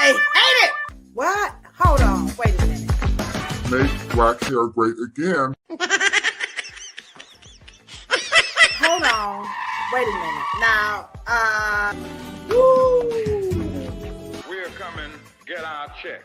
I hate it. What? Hold on. Wait a minute. Make black hair great again. Hold on. Wait a minute. Now, woo. We're coming. Get our check.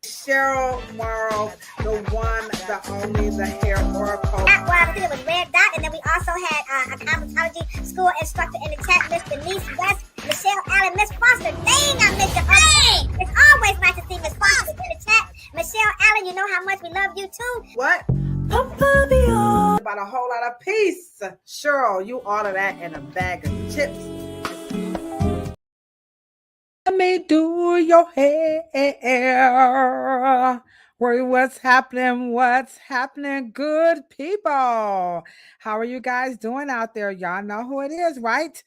Cheryl, Morrow, the one, the only, the hair oracle. Well, I think it was Red Dot, and then we also had a cosmetology school instructor in the chat, Miss Denise West, Michelle Allen, Miss Foster. Dang, I missed your name. It's always nice to see Miss Foster in the chat. Michelle Allen, you know how much we love you too. What? About a whole lot of peace. Cheryl, you order that in a bag of chips. Let me do your hair. What's happening, good people? How are you guys doing out there? Y'all know who it is, right?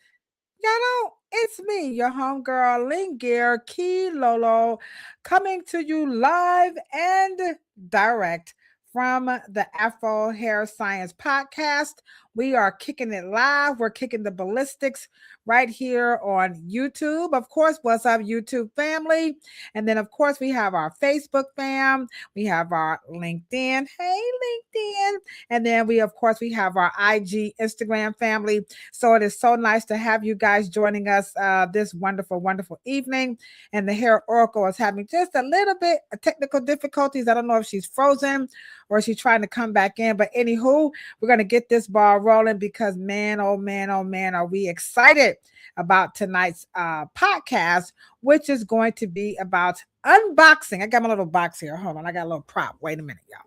Y'all know it's me, your homegirl, Linguere Key Lolo, coming to you live and direct from the Afro Hair Science podcast. We are kicking it live. We're kicking the ballistics right here on YouTube. Of course, what's up, YouTube family? And then, of course, we have our Facebook fam. We have our LinkedIn. Hey, LinkedIn. And then we have our IG, Instagram family. So it is so nice to have you guys joining us this wonderful, wonderful evening. And the Hair Oracle is having just a little bit of technical difficulties. I don't know if she's frozen or she's trying to come back in. But anywho, we're going to get this ball rolling because man, oh man, are we excited about tonight's podcast, which is going to be about unboxing. I got my little box here. Hold on. I got a little prop. Wait a minute, y'all.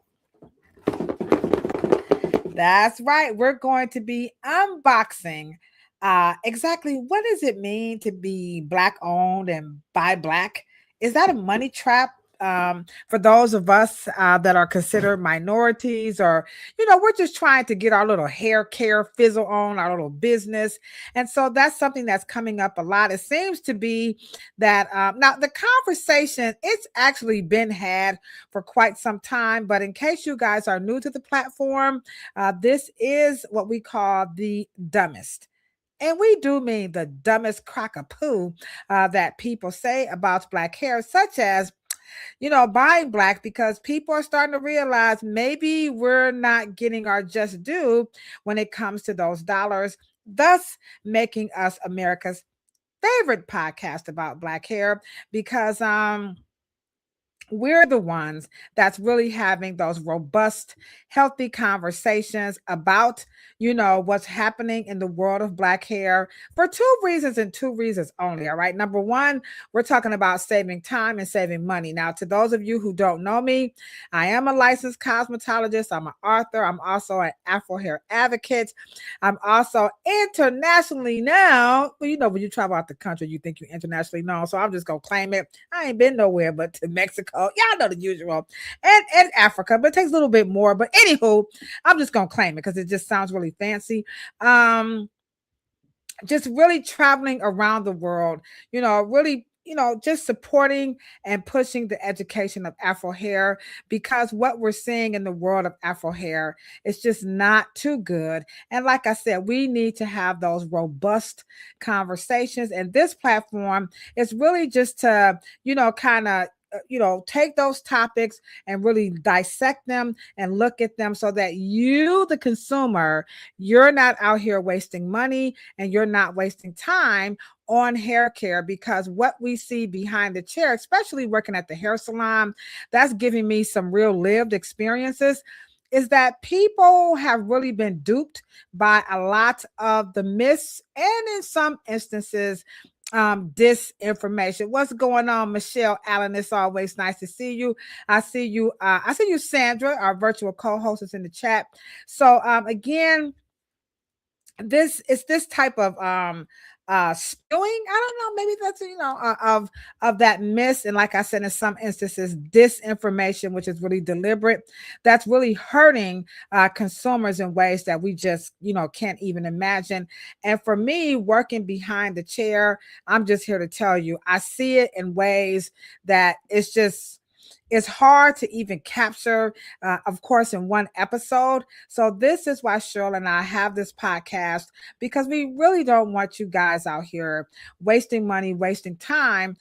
That's right. We're going to be unboxing exactly what does it mean to be Black owned and by Black? Is that a money trap? For those of us that are considered minorities, or, we're just trying to get our little hair care fizzle on, our little business. And so that's something that's coming up a lot. It seems to be that now the conversation, it's actually been had for quite some time. But in case you guys are new to the platform, this is what we call the dumbest. And we do mean the dumbest crock of poo that people say about Black hair, such as buying Black, because people are starting to realize maybe we're not getting our just due when it comes to those dollars, thus making us America's favorite podcast about Black hair, because we're the ones that's really having those robust, healthy conversations about, what's happening in the world of Black hair for two reasons and two reasons only. All right. Number one, we're talking about saving time and saving money. Now, to those of you who don't know me, I am a licensed cosmetologist. I'm an author. I'm also an Afro hair advocate. I'm also internationally known. Well, when you travel out the country, you think you're internationally known. So I'm just going to claim it. I ain't been nowhere but to Mexico. Y'all know the usual. And Africa, but it takes a little bit more. But anywho, I'm just going to claim it because it just sounds really fancy. Just really traveling around the world, really, just supporting and pushing the education of Afro hair, because what we're seeing in the world of Afro hair is just not too good. And like I said, we need to have those robust conversations. And this platform is really just to, kind of take those topics and really dissect them and look at them so that you, the consumer, you're not out here wasting money and you're not wasting time on hair care, because what we see behind the chair, especially working at the hair salon, that's giving me some real lived experiences, is that people have really been duped by a lot of the myths and in some instances, disinformation. What's going on, Michelle Allen? It's always nice to see you. I see you, Sandra, our virtual co-host, is in the chat. So again, this is this type of spewing. I don't know, maybe that's of that myth, and like I said, in some instances, disinformation, which is really deliberate, that's really hurting consumers in ways that we just can't even imagine. And for me, working behind the chair, I'm just here to tell you, I see it in ways that it's just it's hard to even capture, of course, in one episode. So this is why Cheryl and I have this podcast, because we really don't want you guys out here wasting money, wasting time,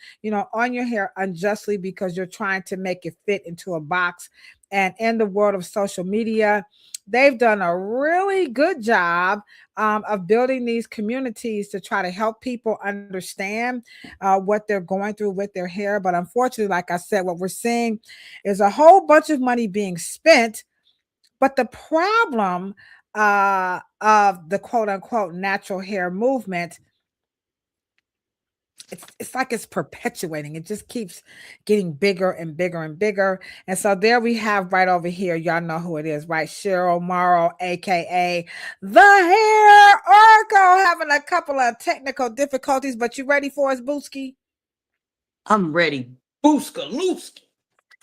on your hair unjustly because you're trying to make it fit into a box. And in the world of social media, they've done a really good job of building these communities to try to help people understand what they're going through with their hair. But unfortunately, like I said, what we're seeing is a whole bunch of money being spent. But the problem of the quote unquote natural hair movement, it's like it's perpetuating. It just keeps getting bigger and bigger and bigger. And so there we have right over here. Y'all know who it is, right? Cheryl Morrow, aka the Hair Oracle, having a couple of technical difficulties. But you ready for us, Booski? I'm ready. Booska-looska.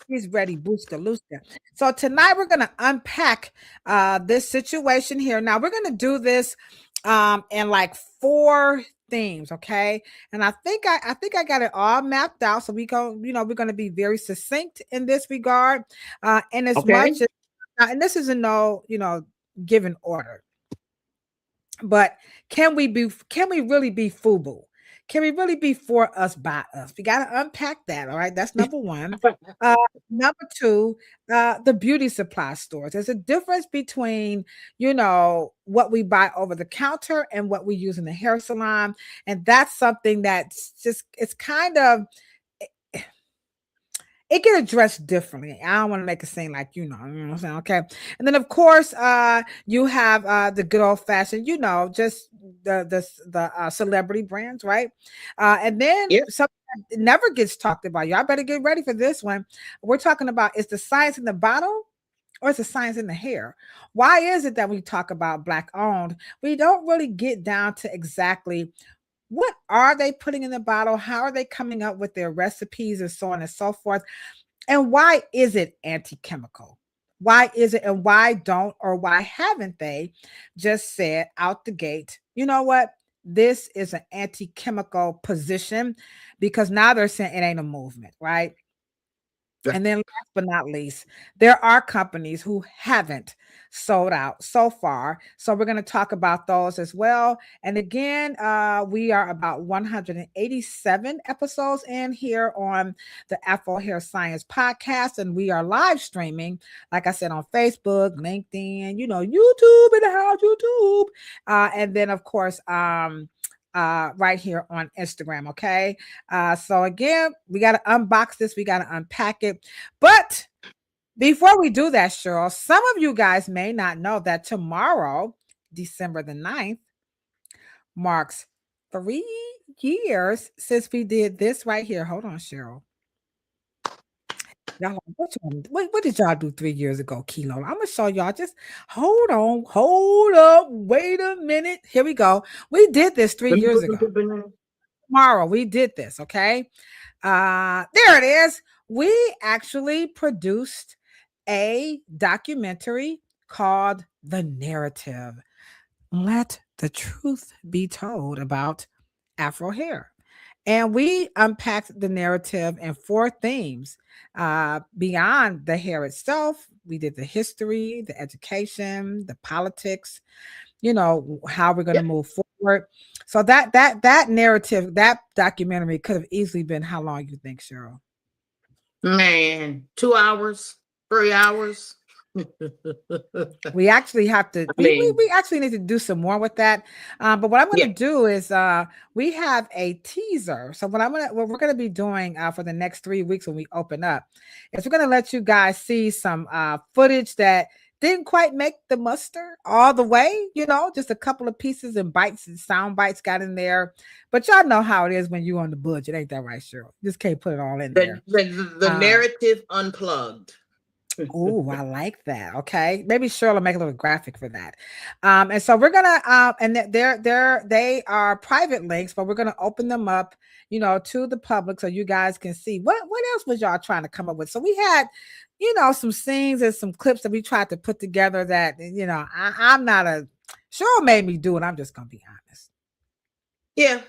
He's ready, Booska-looska. So tonight we're going to unpack this situation here. Now we're going to do this in like 4 themes, okay? And I think I got it all mapped out. So we're going to be very succinct in this regard. And as much as, and this is in no, given order. But can we really be FUBU? Can we really be for us, by us? We got to unpack that. All right. That's number 1. Number 2, the beauty supply stores. There's a difference between, what we buy over the counter and what we use in the hair salon. And that's something that's just, it's kind of, it get addressed differently. I don't want to make it seem like, you know what I'm saying? Okay. And then of course, you have the good old fashioned, just the celebrity brands, right? And then something that never gets talked about. Y'all better get ready for this one. We're talking about, is the science in the bottle or is the science in the hair? Why is it that we talk about Black owned, we don't really get down to exactly what are they putting in the bottle? How are they coming up with their recipes and so on and so forth? And why is it anti-chemical? Why is it, and why don't, or why haven't they just said out the gate, you know what? This is an anti-chemical position, because now they're saying it ain't a movement, right? And then last but not least, there are companies who haven't sold out so far. So we're going to talk about those as well. And again, we are about 187 episodes in here on the Afro Hair Science podcast. And we are live streaming, like I said, on Facebook, LinkedIn, YouTube in the house, YouTube. And then, of course, right here on Instagram. Okay. So again, we got to unbox this. We got to unpack it. But before we do that, Cheryl, some of you guys may not know that tomorrow, December the 9th, marks 3 years since we did this right here. Hold on, Cheryl. Y'all, what did y'all do 3 years ago, Kilo? I'm gonna show y'all. Just hold up, wait a minute. Here we go. We did this 3 years ago. Tomorrow, we did this. Okay, there it is. We actually produced a documentary called "The Narrative." Let the truth be told about Afro hair. And we unpacked the narrative in 4 themes. Beyond the hair itself, we did the history, the education, the politics, how we're going to move forward. So that narrative, that documentary could have easily been, how long you think, Cheryl? Man, 2 hours, 3 hours. We actually have to, we actually need to do some more with that. But what I'm going to do is we have a teaser. So what we're going to be doing for the next 3 weeks when we open up is we're going to let you guys see some footage that didn't quite make the muster all the way, just a couple of pieces and bites and sound bites got in there. But y'all know how it is when you're on the budget. Ain't that right, Cheryl? Just can't put it all in there. The narrative unplugged. Oh, I like that. Okay, maybe Cheryl will make a little graphic for that. And so we're gonna and they are private links, but we're gonna open them up, to the public so you guys can see what else was y'all trying to come up with. So we had, some scenes and some clips that we tried to put together that I'm not Cheryl made me do it. I'm just gonna be honest. Yeah.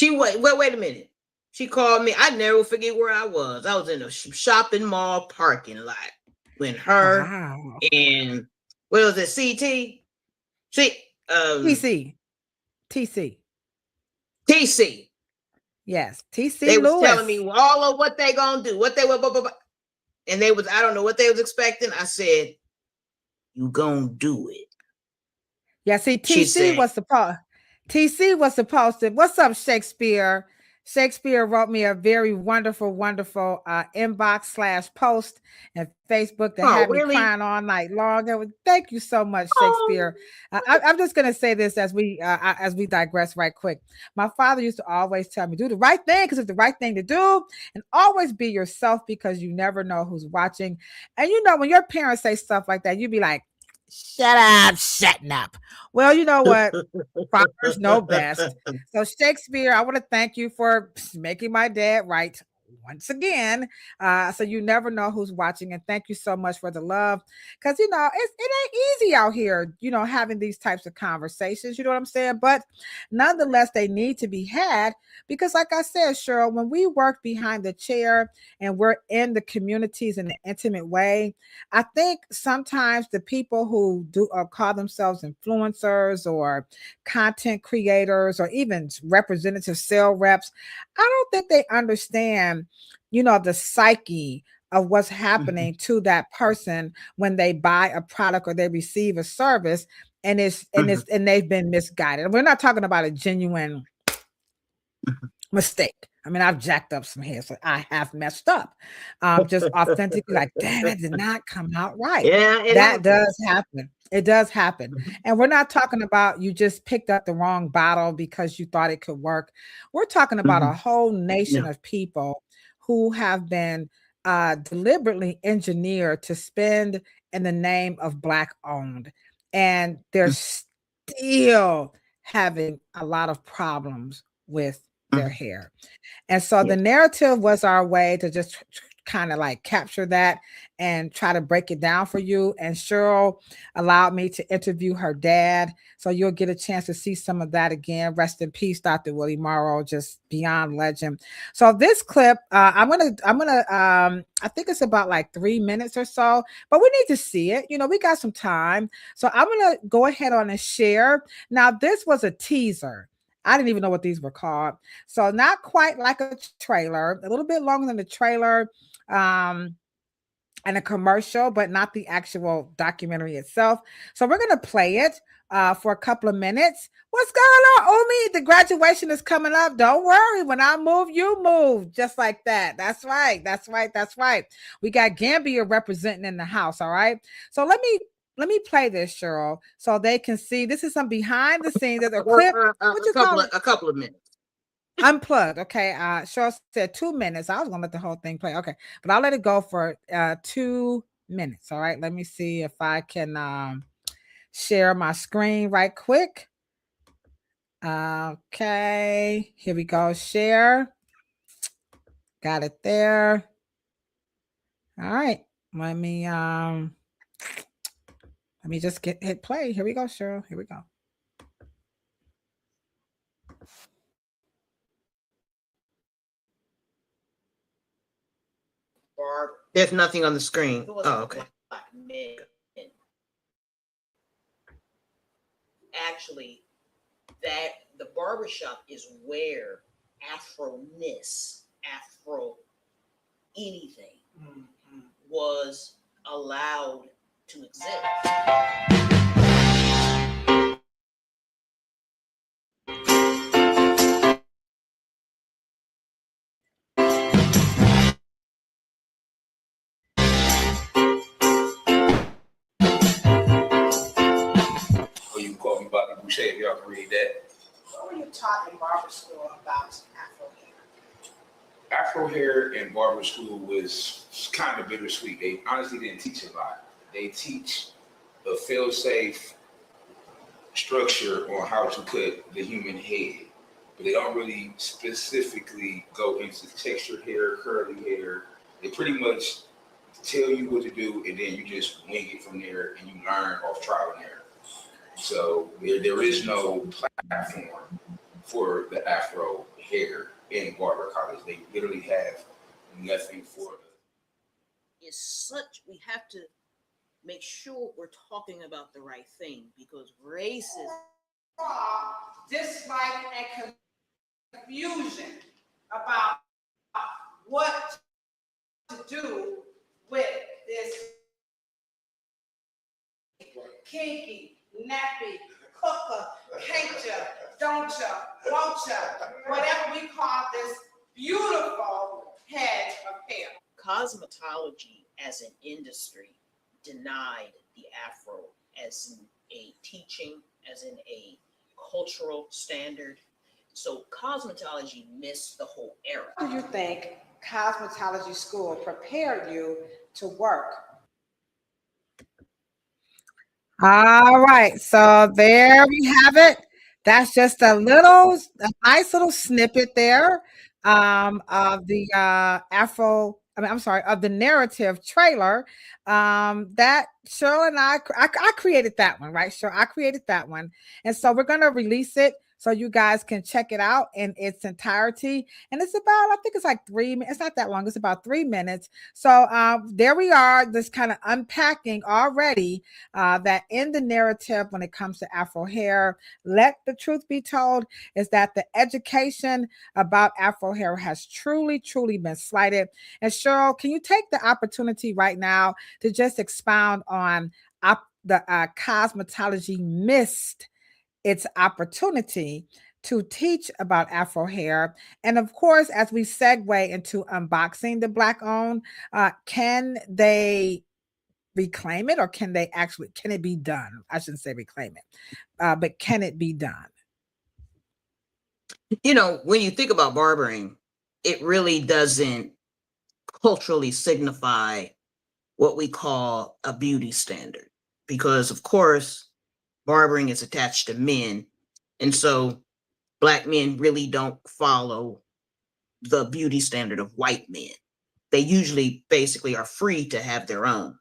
Wait a minute. She called me. I never forget where I was. I was in a shopping mall parking lot when her and what was it? TC. Yes, TC. They was Lewis. telling me all of what they gonna do, what they were, and they was, I don't know what they was expecting. I said, "You gonna do it." Yeah, see, TC was supposed to. What's up, Shakespeare? Shakespeare wrote me a very wonderful inbox/post and Facebook that had me crying all night long. Thank you so much, Shakespeare. I'm just gonna say this as we digress right quick. My father used to always tell me, do the right thing because it's the right thing to do, and always be yourself because you never know who's watching. And you know, when your parents say stuff like that, you be like, shutting up. Well, you know what? Fathers know best. So Shakespeare, I want to thank you for making my dad right once again. So you never know who's watching, and thank you so much for the love, because you know it ain't easy out here, you know, having these types of conversations, you know what I'm saying? But nonetheless, they need to be had, because like I said, Cheryl, when we work behind the chair and we're in the communities in an intimate way, I think sometimes the people who do call themselves influencers or content creators or even representative sales reps, I don't think they understand, you know, the psyche of what's happening to that person when they buy a product or they receive a service and they've been misguided. We're not talking about a genuine mistake. I mean, I've jacked up some hair, so I have messed up. Just authentically, like, damn, it did not come out right. Yeah, that does happen. It does happen. And we're not talking about you just picked up the wrong bottle because you thought it could work. We're talking about a whole nation of people who have been deliberately engineered to spend in the name of Black owned. And they're still having a lot of problems with their hair. And so the narrative was our way to just kind of like capture that and try to break it down for you. And Cheryl allowed me to interview her dad, so you'll get a chance to see some of that again. Rest in peace, Dr. Willie Morrow, just beyond legend. So this clip, I'm gonna I think it's about like 3 minutes or so, but we need to see it. You know, we got some time, so I'm gonna go ahead on and share. Now, this was a teaser. I didn't even know what these were called. So not quite like a trailer, a little bit longer than the trailer and a commercial, but not the actual documentary itself. So we're going to play it for a couple of minutes. What's going on, Omi? The graduation is coming up. Don't worry. When I move, you move. Just like that. That's right. That's right. That's right. We got Gambia representing in the house. All right. So let me play this, Cheryl, so they can see. This is some behind the scenes. There's a clip. A couple of minutes. Unplugged. Okay. Cheryl said 2 minutes. I was gonna let the whole thing play. Okay, but I'll let it go for 2 minutes. All right. Let me see if I can share my screen right quick. Okay. Here we go. Share. Got it there. All right. Let me just hit play. Here we go, Cheryl. Here we go. There's nothing on the screen. Oh, okay. Actually, that the barbershop is where Afro-ness, Afro anything was allowed to exist. You can call me Bobby Boucher if y'all can read that. What were you taught in barber school about Afro hair? Afro hair in barber school was kind of bittersweet. They honestly didn't teach a lot. They teach a fail-safe structure on how to cut the human head, but they don't really specifically go into textured hair, curly hair. They pretty much tell you what to do, and then you just wing it from there, and you learn off trial and error. So there is no platform for the Afro hair. in barber college. They literally have nothing for them. It's such, we have to make sure we're talking about the right thing, because racism, dislike and confusion about what to do with this kinky, nappy, hooker, can't ya, don't ya, won't ya, whatever we call this beautiful head of hair. cosmetology as an industry denied the Afro as in a teaching, as in a cultural standard. So cosmetology missed the whole era. How do you think cosmetology school prepared you to work? All right, so there we have it. That's just a nice little snippet there of the of the narrative trailer that Cheryl and I created that one, right? Cheryl, I created that one. And so we're going to release it so you guys can check it out in its entirety. And it's about, I think it's like 3 minutes. It's not that long. It's about 3 minutes. So there we are, this kind of unpacking already that in the narrative when it comes to Afro hair, let the truth be told, is that the education about Afro hair has truly, truly been slighted. And Cheryl, can you take the opportunity right now to just expound on the cosmetology missed its opportunity to teach about Afro hair? And of course, as we segue into unboxing the Black owned, can they reclaim it, or can it be done? I shouldn't say reclaim it, but can it be done? You know, when you think about barbering, it really doesn't culturally signify what we call a beauty standard, because of course, barbering is attached to men. And so Black men really don't follow the beauty standard of white men. They usually basically are free to have their own.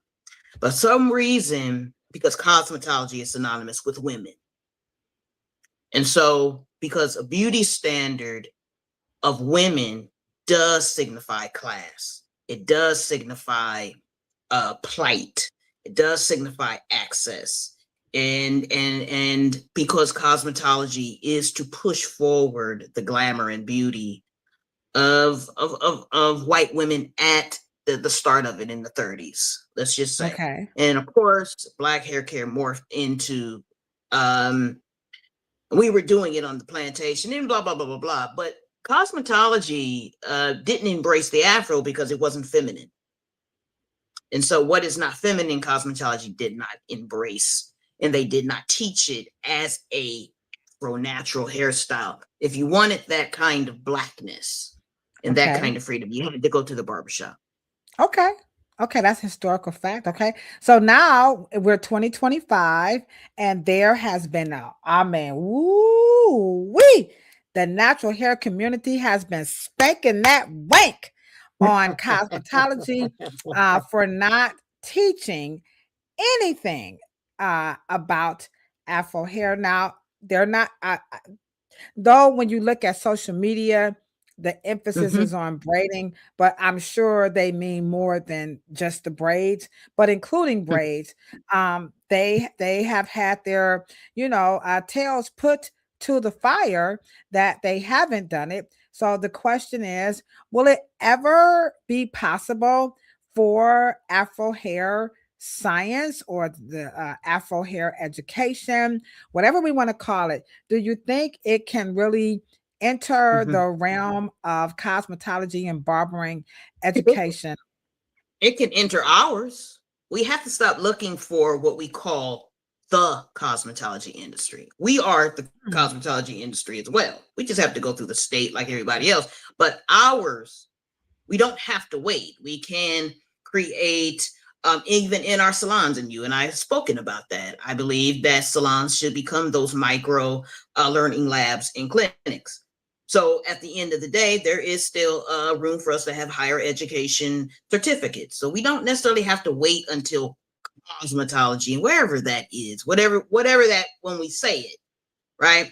But some reason, because cosmetology is synonymous with women. And so because a beauty standard of women does signify class, it does signify plight, it does signify access. And because cosmetology is to push forward the glamour and beauty of white women at the start of it in the 30s, let's just say. Okay. And of course, Black hair care morphed into we were doing it on the plantation and blah blah blah blah blah. But cosmetology didn't embrace the Afro because it wasn't feminine. And so what is not feminine, cosmetology did not embrace, and they did not teach it as a natural hairstyle. If you wanted that kind of Blackness and that kind of freedom, you had to go to the barbershop. Okay. Okay, that's historical fact. Okay. So now we're 2025, and there has been the natural hair community has been spanking that wank on cosmetology for not teaching anything about Afro hair. Now, they're not, though, when you look at social media, the emphasis is on braiding, but I'm sure they mean more than just the braids, but including braids. They have had their, tails put to the fire that they haven't done it. So the question is, will it ever be possible for Afro hair science or the Afro hair education, whatever we want to call it? Do you think it can really enter the realm of cosmetology and barbering education? It can enter ours. We have to stop looking for what we call the cosmetology industry. We are the cosmetology industry as well. We just have to go through the state like everybody else. But ours, we don't have to wait. We can create, even in our salons, and you and I have spoken about that. I believe that salons should become those micro learning labs and clinics. So at the end of the day, there is still room for us to have higher education certificates. So we don't necessarily have to wait until cosmetology and wherever that is, whatever that, when we say it, right?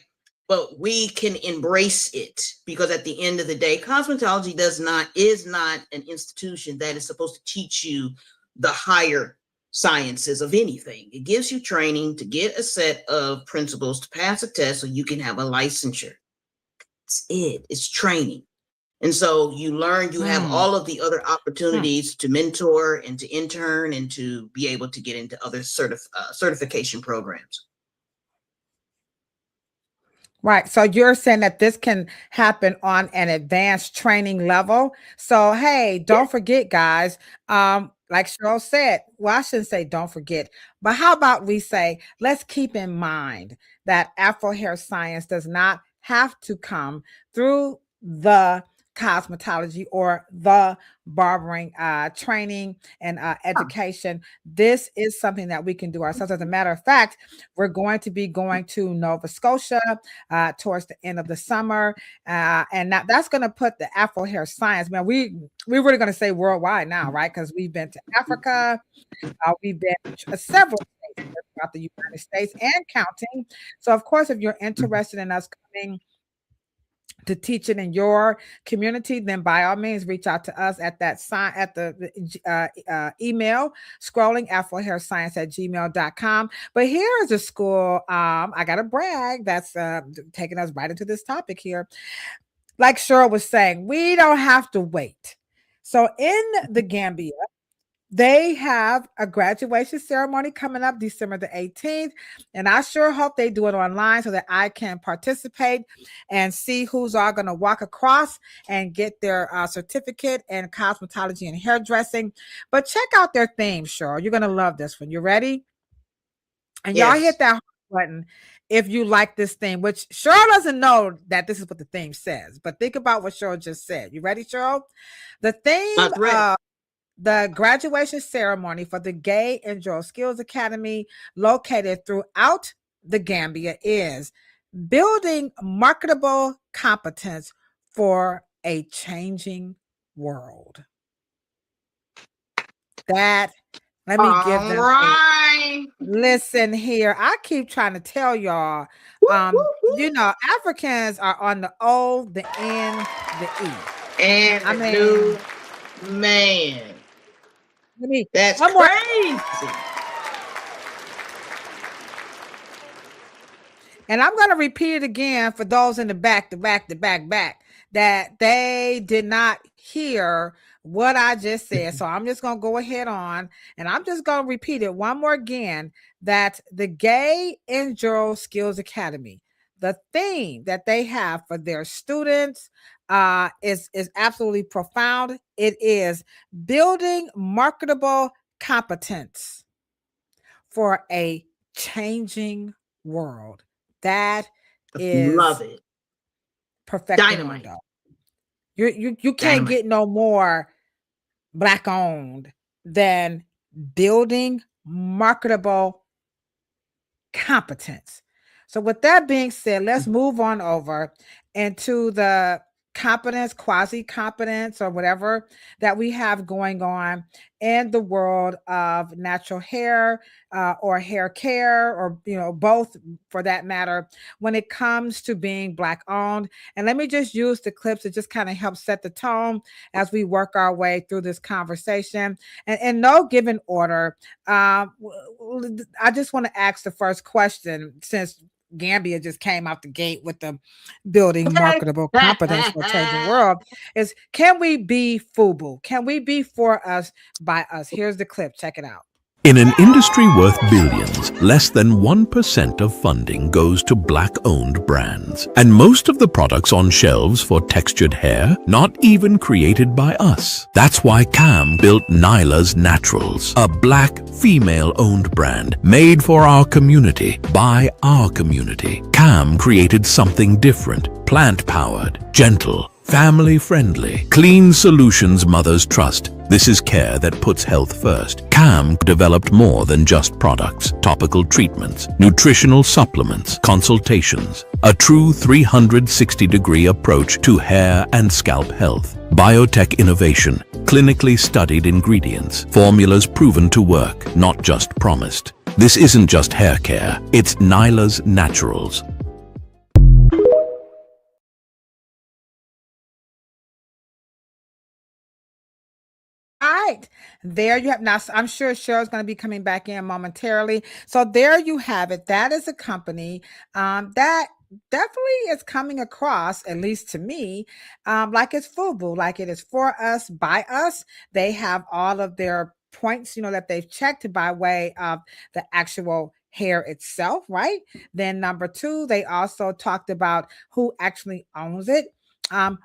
but we can embrace it, because at the end of the day, cosmetology is not an institution that is supposed to teach you the higher sciences of anything. It gives you training to get a set of principles to pass a test so you can have a licensure. That's it. It's training. And so you learn, you have all of the other opportunities to mentor and to intern and to be able to get into other certification programs. Right. So you're saying that this can happen on an advanced training level. So, hey, don't forget, guys, like Cheryl said, well, I shouldn't say don't forget, but how about we say, let's keep in mind that Afro Hair Science does not have to come through the cosmetology or the barbering training and education. This is something that we can do ourselves. As a matter of fact, we're going to be going to Nova Scotia towards the end of the summer, and that's going to put the Afro Hair Science, man, we're really going to say worldwide now, right? Because we've been to Africa, we've been to several states throughout the United States and counting. So of course, if you're interested in us coming to teach it in your community, then by all means reach out to us at that sign at the email scrolling afrohairscience@gmail.com. But here is a school, I gotta brag, that's taking us right into this topic here. Like Cheryl was saying, we don't have to wait. So in the Gambia, they have a graduation ceremony coming up December the 18th. And I sure hope they do it online so that I can participate and see who's all going to walk across and get their certificate in cosmetology and hairdressing. But check out their theme, Cheryl. You're going to love this one. You ready? And y'all hit that button if you like this theme, which Cheryl doesn't know that this is what the theme says. But think about what Cheryl just said. You ready, Cheryl? The theme the graduation ceremony for the Gay and Girl Skills Academy located throughout the Gambia is building marketable competence for a changing world. Let me give them listen here. I keep trying to tell y'all, you know, Africans are on the O, the N, the E. And man. That's crazy. And I'm going to repeat it again for those in the back, that they did not hear what I just said. So I'm just going to go ahead on and I'm just going to repeat it one more again, that the Gay and Girl Skills Academy, the theme that they have for their students is absolutely profound. It is building marketable competence for a changing world. That is love it. Perfect. Dynamite. You can't get no more Black owned than building marketable competence. So with that being said, let's move on over into the competence, quasi-competence, or whatever that we have going on in the world of natural hair or hair care, or both for that matter, when it comes to being Black owned. And let me just use the clips to just kind of help set the tone as we work our way through this conversation. And in no given order, I just want to ask the first question, since Gambia just came out the gate with the building marketable competence for a changing world, is can we be FUBU? Can we be for us, by us? Here's the clip. Check it out. In an industry worth billions, less than 1% of funding goes to Black-owned brands. And most of the products on shelves for textured hair, not even created by us. That's why Cam built Nyla's Naturals, a Black female-owned brand made for our community, by our community. Cam created something different, plant-powered, gentle, family-friendly, clean solutions mothers trust. This is care that puts health first. Cam developed more than just products, topical treatments, nutritional supplements, consultations, a true 360-degree approach to hair and scalp health, biotech innovation, clinically studied ingredients, formulas proven to work, not just promised. This isn't just hair care, it's Nyla's Naturals. right. There you have. Now, I'm sure Cheryl's going to be coming back in momentarily. So there you have it. That is a company that definitely is coming across, at least to me, like it's FUBU, like it is for us, by us. They have all of their points, that they've checked by way of the actual hair itself, right? Then number two, they also talked about who actually owns it.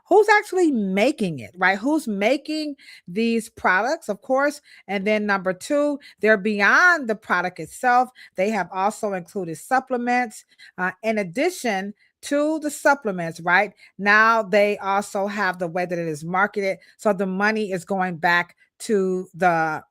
Who's actually making it, right? Who's making these products, of course. And then number two, they're beyond the product itself. They have also included supplements. In addition to the supplements, right? Now they also have the way that it is marketed. So the money is going back to the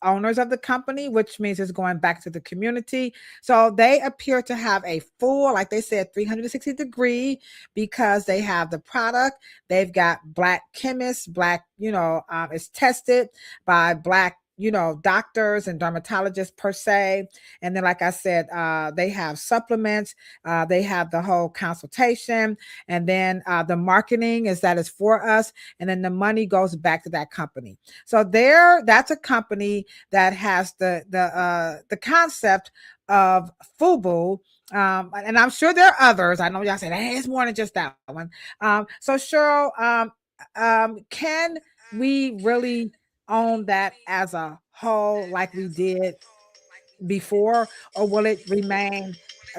owners of the company, which means it's going back to the community. So they appear to have a full, like they said, 360 degree, because they have the product. They've got Black chemists, Black, it's tested by Black, doctors and dermatologists per se. And then, like I said, they have supplements, they have the whole consultation, and then the marketing is for us, and then the money goes back to that company. So that's a company that has the concept of FUBU. And I'm sure there are others. I know y'all say, hey, it's more than just that one. So Cheryl, can we really own that as a whole like we did before, or will it remain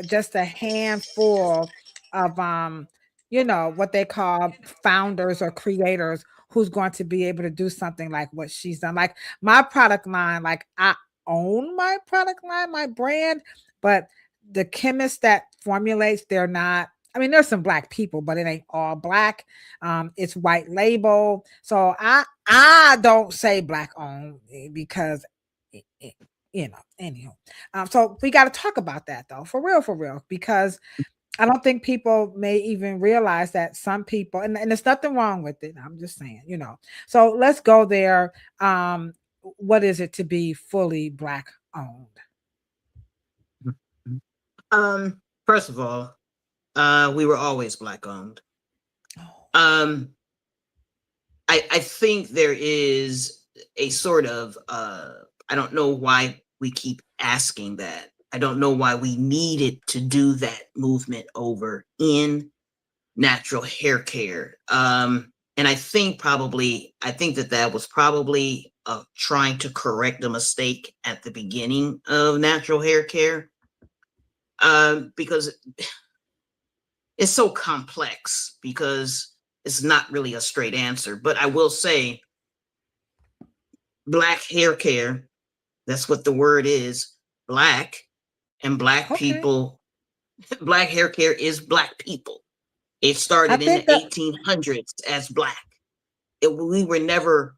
just a handful of what they call founders or creators who's going to be able to do something like what she's done? Like my product line, like I own my product line, my brand, but the chemists that formulates, they're not. I mean, there's some Black people, but it ain't all Black. It's white label. So I don't say Black owned because anywho. So we got to talk about that though, for real, because I don't think people may even realize that some people, and there's nothing wrong with it. I'm just saying, So let's go there. What is it to be fully Black owned? First of all, we were always Black owned. I think there is a sort of I don't know why we keep asking that. I don't know why we needed to do that movement over in natural hair care. And I think that was probably trying to correct a mistake at the beginning of natural hair care. Because it's so complex, because it's not really a straight answer. But I will say, Black hair care, that's what the word is, Black, and Black people, Black hair care is Black people. It started in the 1800s as Black. We were never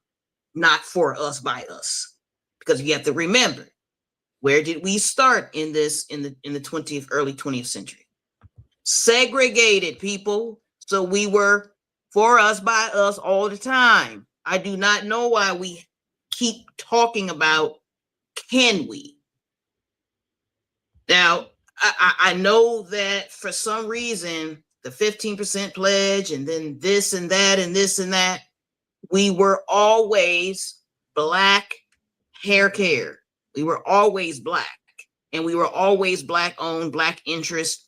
not for us, by us, because you have to remember, where did we start in this in the early 20th century? Segregated, people. So we were for us, by us all the time. I do not know why we keep talking about can we. Now, I know that for some reason, the 15% pledge, and then this and that, and this and that, we were always Black hair care. We were always Black, and we were always Black owned, Black interest,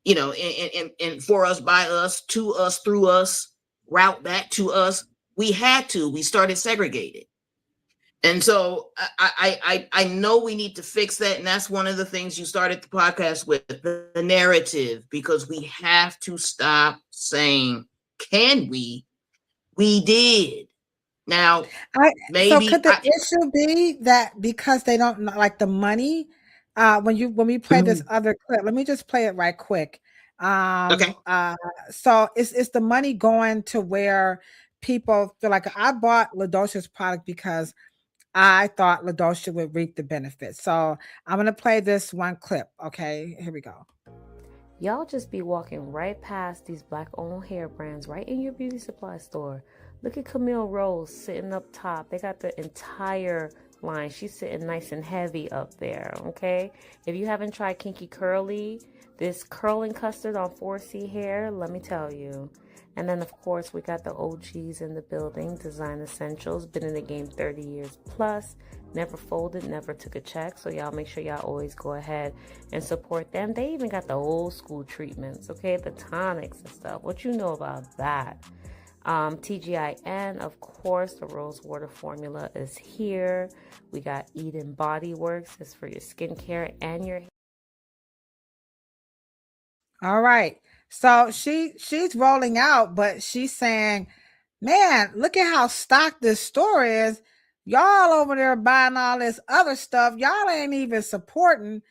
and for us, by us, to us, through us, route back to us. We started segregated. And so I know we need to fix that. And that's one of the things you started the podcast with, the narrative, because we have to stop saying, can we? We did. Now, so could the issue be that because they don't like the money? When we play this other clip, let me just play it right quick. Okay. So is the money going to where people feel like, I bought Ladosha's product because I thought Ladosha would reap the benefits. So I'm going to play this one clip. Okay, here we go. Y'all just be walking right past these Black owned hair brands right in your beauty supply store. Look at Camille Rose sitting up top. They got the entire line. She's sitting nice and heavy up there, okay? If you haven't tried Kinky Curly, this curling custard on 4C hair, let me tell you, And then, of course, we got the OGs in the building, Design Essentials, been in the game 30 years plus, never folded, never took a check. So y'all make sure y'all always go ahead and support them. They even got the old school treatments, okay? The tonics and stuff. What you know about that? TGIN, of course, the rose water formula is here. We got Eden Body Works. It's for your skincare and your hair. All right. So she's rolling out, but she's saying, man, look at how stocked this store is. Y'all over there buying all this other stuff. Y'all ain't even supporting,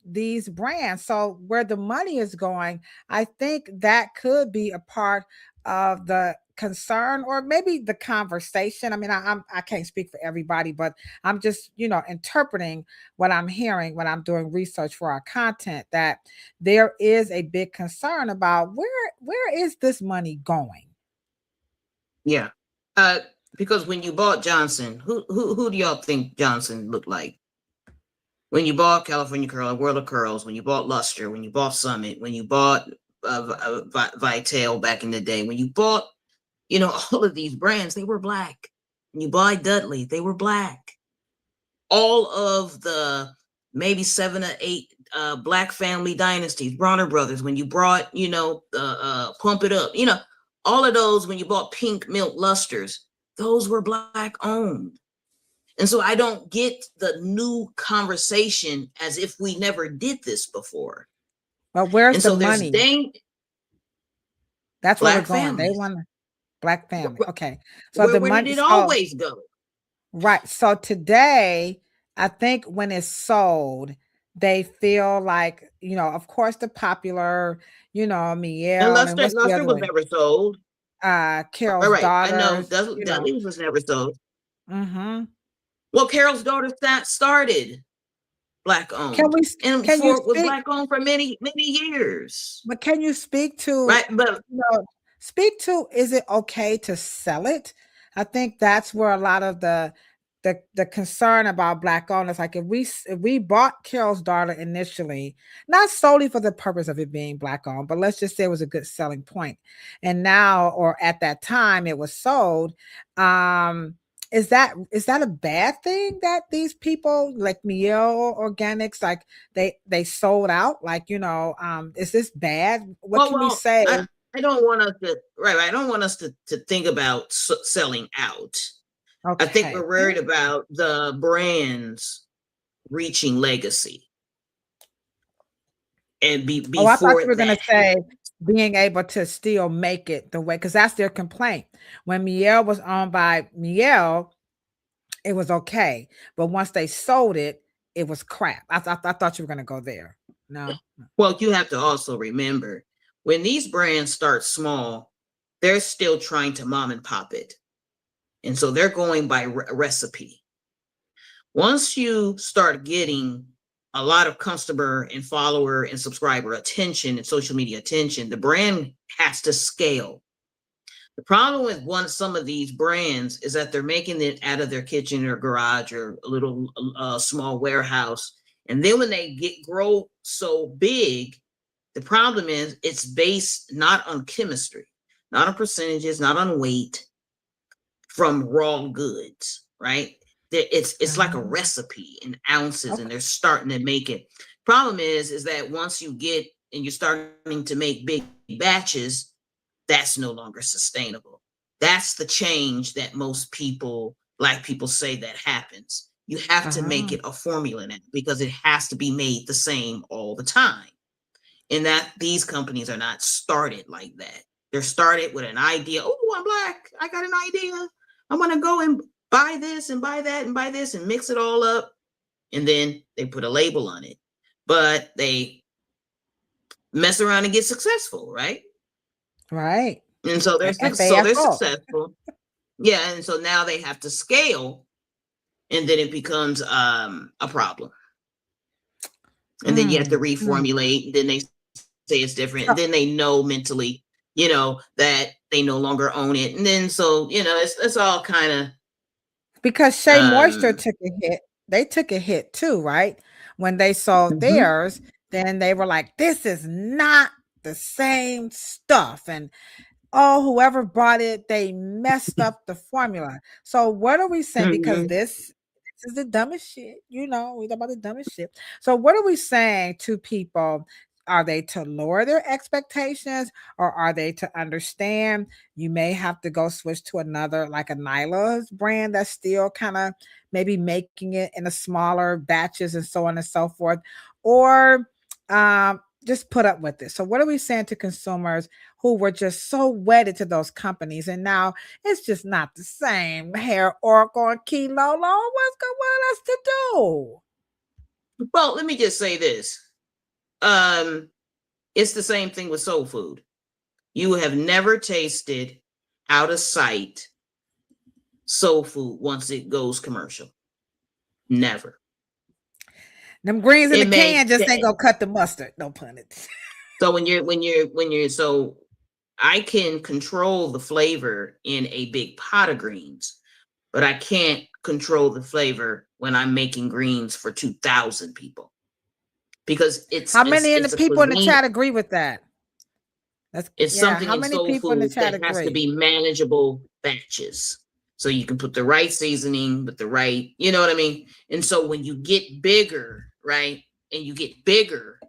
these brands. So where the money is going, I think that could be a part of the concern or maybe the conversation. I mean, I can't speak for everybody, but I'm just, interpreting what I'm hearing when I'm doing research for our content, that there is a big concern about where is this money going? Yeah. Because when you bought Johnson, who do y'all think Johnson looked like? When you bought California Curl, World of Curls, when you bought Luster, when you bought Summit, when you bought Vital back in the day, when you bought, all of these brands, they were black. When you buy Dudley, they were black. All of the maybe 7 or 8 black family dynasties, Bronner Brothers, when you brought, Pump It Up, all of those, when you bought Pink Milk Lusters, those were black owned. And so I don't get the new conversation as if we never did this before. But where's the money? That's where we're going. Families. They want black family. Okay. So where did it always go? Right. So today, I think when it's sold, they feel like, of course, the popular, Miel. And Luster was never sold. Carol's daughter. I know Dudley was never sold. Mm-hmm. Well, Carol's daughter started black owned. Was black owned for many, many years. But can you speak to right? But is it okay to sell it? I think that's where a lot of the concern about black owners, like if we bought Carol's daughter initially, not solely for the purpose of it being black owned, but let's just say it was a good selling point, and now or at that time it was sold. Is that a bad thing that these people like Miel Organics, like they sold out? Like, is this bad? What can we say? I don't want us to I don't want us to think about selling out. Okay. I think we're worried about the brands reaching legacy. And before I thought you were going to say being able to still make it the way, because that's their complaint. When Miel was owned by Miel, it was okay. But once they sold it, it was crap. I thought you were going to go there. No. Well, you have to also remember, when these brands start small, they're still trying to mom and pop it. And so they're going by recipe. Once you start getting a lot of customer and follower and subscriber attention and social media attention, the brand has to scale. The problem with some of these brands is that they're making it out of their kitchen or garage or a little small warehouse. And then when they grow so big, the problem is it's based not on chemistry, not on percentages, not on weight, from raw goods, right? It's like a recipe in ounces, and they're starting to make it. Problem is that once you get and you're starting to make big batches, that's no longer sustainable. That's the change that most people, black people, say that happens. You have to make it a formula now, because it has to be made the same all the time. And that these companies are not started like that. They're started with an idea. Oh, I'm black. I got an idea. I want to go and buy this and buy that and buy this and mix it all up. And then they put a label on it. But they mess around and get successful, right? Right. And so they're successful. Yeah. And so now they have to scale. And then it becomes a problem. And then you have to reformulate. And then they say it's different. And then they know mentally, that they no longer own it. And then so, it's all kind of. Because Shea Moisture took a hit. They took a hit too, right? When they sold theirs, then they were like, this is not the same stuff, and oh, whoever bought it, they messed up the formula. So what are we saying? Because this is the dumbest shit, we talk about the dumbest shit. So what are we saying to people? Are they to lower their expectations, or are they to understand you may have to go switch to another, like a Nyla's brand that's still kind of maybe making it in a smaller batches and so on and so forth, or just put up with it? So what are we saying to consumers who were just so wedded to those companies, and now it's just not the same hair oracle and key Lolo? What's going us to do? Well, let me just say this. It's the same thing with soul food. You have never tasted out of sight soul food once it goes commercial. Never. Them greens in the can just ain't gonna cut the mustard. No pun intended. So so I can control the flavor in a big pot of greens, but I can't control the flavor when I'm making greens for 2,000 people. Because how many in the people in the chat agree with that? It's something in soul food that has to be manageable batches. So you can put the right seasoning with the right, you know what I mean? And so when you get bigger, right, and you get bigger,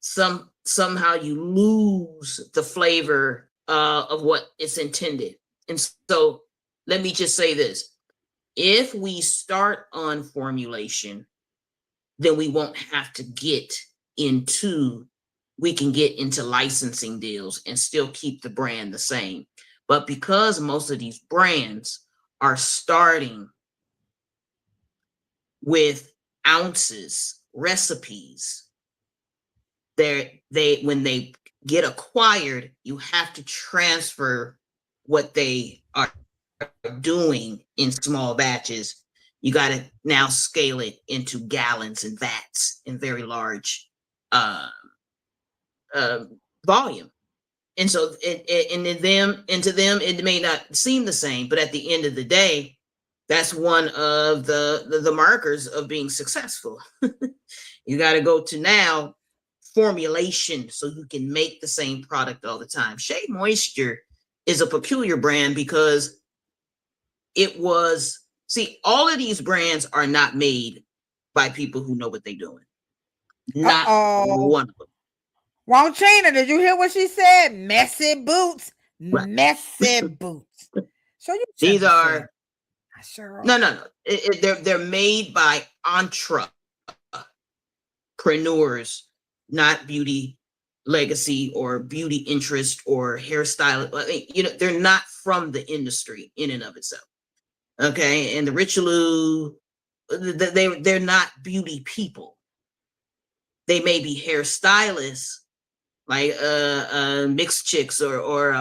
somehow you lose the flavor of what it's intended. And so let me just say this. If we start on formulation, then we won't have to we can get into licensing deals and still keep the brand the same. But because most of these brands are starting with ounces, recipes, when they get acquired, you have to transfer what they are doing in small batches. You got to now scale it into gallons and vats in very large volume. And so to them, it may not seem the same, but at the end of the day, that's one of the markers of being successful. You got to go to now formulation so you can make the same product all the time. Shea Moisture is a peculiar brand because all of these brands are not made by people who know what they're doing. Not one of them. Wrong China, did you hear what she said? Messy boots. Right. Messy boots. So these are no. They're made by entrepreneurs, not beauty legacy or beauty interest or hairstyle. They're not from the industry in and of itself. Okay, and the Richelieu, they're not beauty people. They may be hairstylists, like Mixed Chicks or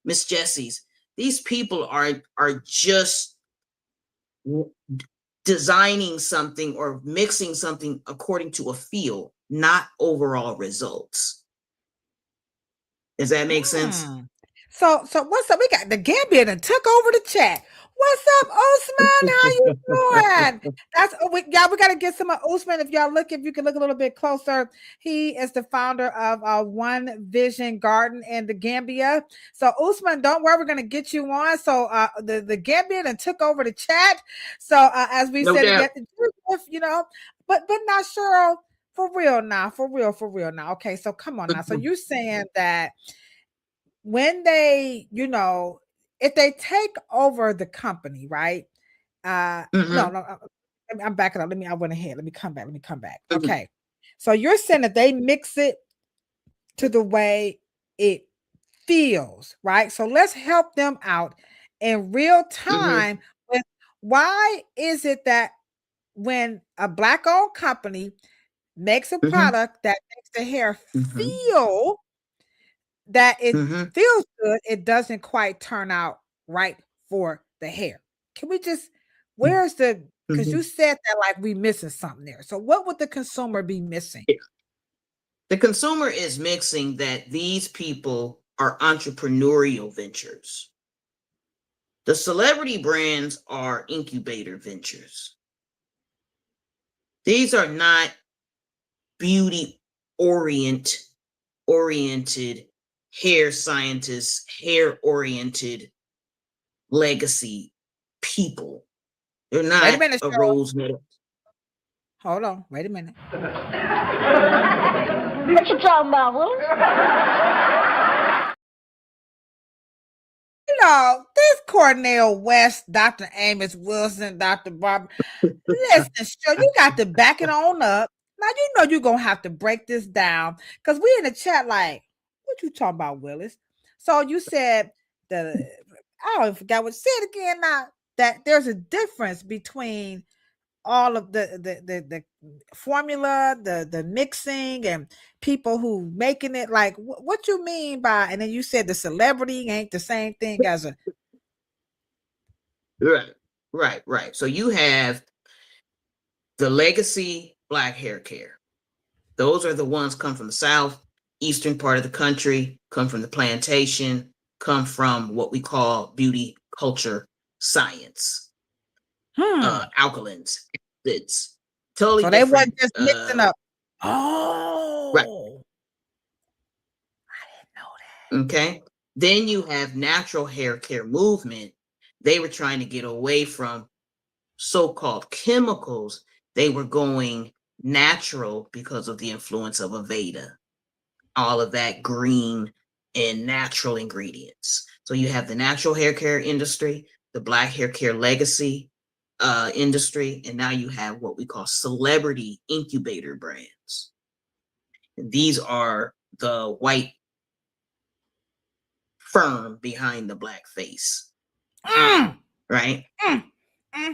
Miss Jessie's. These people are just designing something or mixing something according to a feel, not overall results. Does that make sense? So what's up? We got the Gambia that took over the chat. What's up, Usman? How you doing? We got to get some of Usman. If you can look a little bit closer, he is the founder of One Vision Garden in the Gambia. So Usman, don't worry, we're going to get you on. So the Gambia that took over the chat. So as we said, but not Cheryl, for real now. Okay, so come on now. So you're saying that when they, if they take over the company, right? No, I'm backing up. I went ahead. Let me come back. Mm-hmm. Okay. So you're saying that they mix it to the way it feels, right? So let's help them out in real time with why is it that when a Black-owned company makes a product that makes the hair feel that it feels good, it doesn't quite turn out right for the hair. Can we just, where's the, because you said that like we missing something there. So what would the consumer be missing? The consumer is mixing that these people are entrepreneurial ventures. The celebrity brands are incubator ventures. These are not beauty-oriented oriented hair scientists, hair oriented legacy people. They're Wait a not minute, a Cheryl. rose medal. Hold on. Wait a minute. What you talking about, Willis? You know, this Cornell West, Dr. Amos Wilson, Dr. Bob. Listen, Cheryl, you got to back it on up. Now, you know you're going to have to break this down because we in the chat like, what you talking about, Willis? So you said I don't forget what you said again now, that there's a difference between all of the formula, the mixing, and people who making it. Like, what you mean by? And then you said the celebrity ain't the same thing as a Right. So you have the legacy Black hair care. Those are the ones come from the South, eastern part of the country, come from the plantation, come from what we call beauty culture science. Alkalins, acids, totally so different. they wasn't just mixing up. Oh, right. I didn't know that. Okay. Then you have natural hair care movement. They were trying to get away from so-called chemicals. They were going natural because of the influence of Aveda, all of that green and natural ingredients. So you have the natural hair care industry, the Black hair care legacy industry, and now you have what we call celebrity incubator brands. And these are the white firm behind the Black face, right?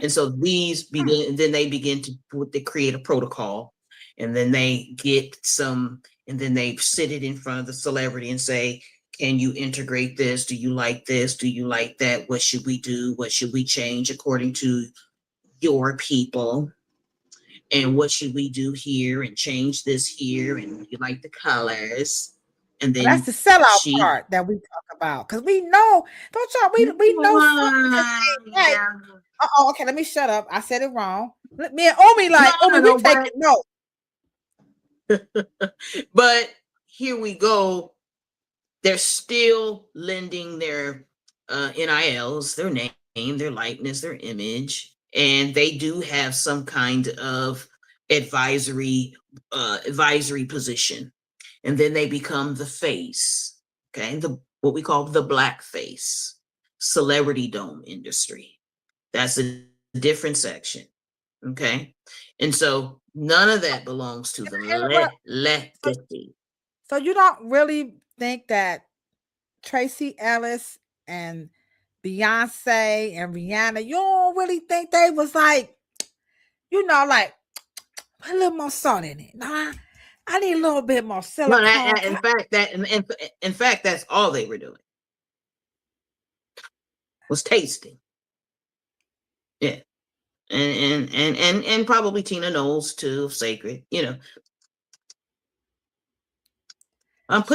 And so these begin, and then they begin to create a protocol, and then they get some, and then they sit it in front of the celebrity and say, can you integrate this? Do you like this? Do you like that? What should we do? What should we change according to your people? And what should we do here and change this here? And you like the colors? And then that's the sellout part that we talk about, because we know, don't y'all? We know something right. Yeah. Oh, okay. Let me shut up. I said it wrong. Me and Omi we take it. No. But here we go. They're still lending their NILs, their name, their likeness, their image, and they do have some kind of advisory position. And then they become the face, okay? What we call the Black face, celebrity dome industry. That's a different section, okay? And so none of that belongs to the legacy. So you don't really think that Tracy Ellis and Beyonce and Rihanna, you don't really think they was like, like, put a little more salt in it. Nah, I need a little bit more silicone. No, in fact, that's all they were doing. Was tasting. Yeah. And probably Tina Knowles too, Sacred, put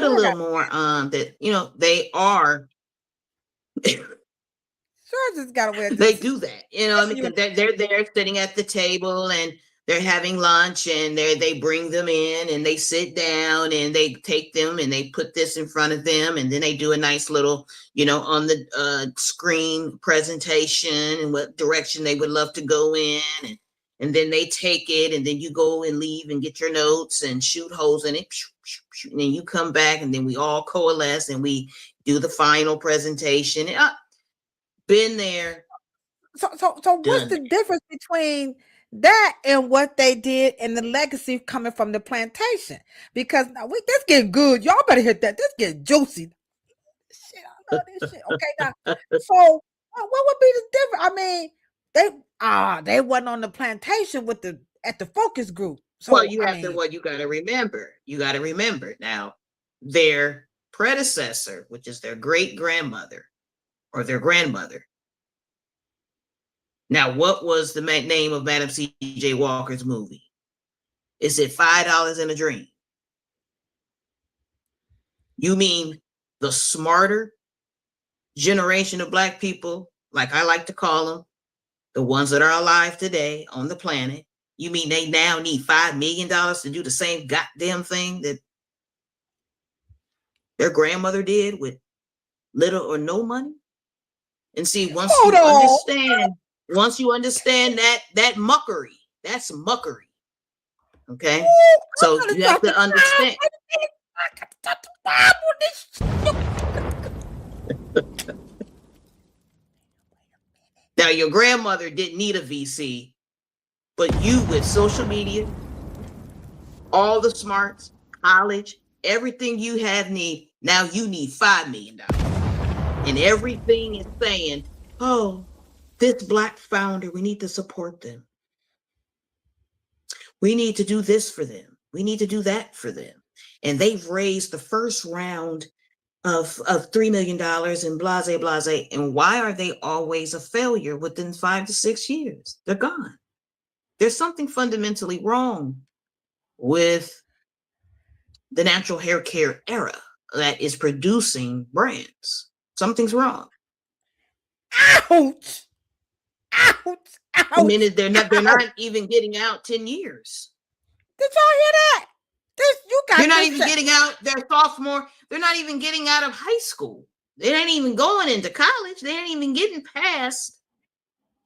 a little more that, they are just gotta wear they do that, because they're there sitting at the table and they're having lunch, and they bring them in and they sit down and they take them and they put this in front of them, and then they do a nice little, on the screen presentation and what direction they would love to go in, and then they take it, and then you go and leave and get your notes and shoot holes in it, and then you come back, and then we all coalesce and we do the final presentation. Been there. So what's the difference between that and what they did and the legacy coming from the plantation? Because now this get good. Y'all better hit that. This get juicy. Shit, I love this shit. Okay, now, so what would be the difference? I mean, they wasn't on the plantation at the focus group. So well, you got to remember now, their predecessor, which is their great grandmother or their grandmother. Now, what was the name of Madam C.J. Walker's movie? Is it $5 in a Dream? You mean the smarter generation of Black people, like I like to call them, the ones that are alive today on the planet? You mean they now need $5 million to do the same goddamn thing that their grandmother did with little or no money. And see, once you understand that muckery, that's muckery. Okay. Ooh, So you have to understand. Now, your grandmother didn't need a VC, but you, with social media, all the smarts, college, everything you have need, now you need $5 million. And everything is saying, oh, this Black founder, we need to support them. We need to do this for them. We need to do that for them. And they've raised the first round of $3 million and blase, blase. And why are they always a failure within 5 to 6 years? They're gone. There's something fundamentally wrong with the natural hair care era that is producing brands. Something's wrong. Ouch! Ouch! Ouch! I mean, they're not even getting out 10 years. Did y'all hear that? They're not even getting out their sophomore. They're not even getting out of high school. They ain't even going into college. They ain't even getting past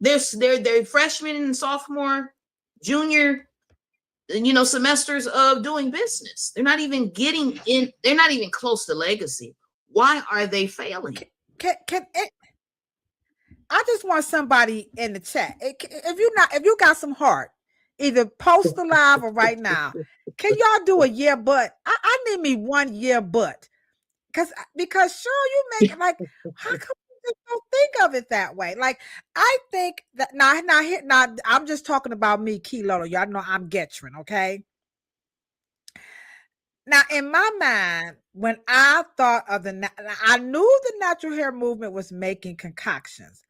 their freshman and sophomore, junior, semesters of doing business. They're not even getting in. They're not even close to legacy. Why are they failing? I just want somebody in the chat. If you got some heart, either post the live or right now. Can y'all do a yeah, but? I need me 1 year, but. Because Cheryl, you make like, how come you just don't think of it that way? Like, I think that now I'm just talking about me, Kilo. Y'all know I'm Getrin, okay? Now, in my mind, when I thought of I knew the natural hair movement was making concoctions.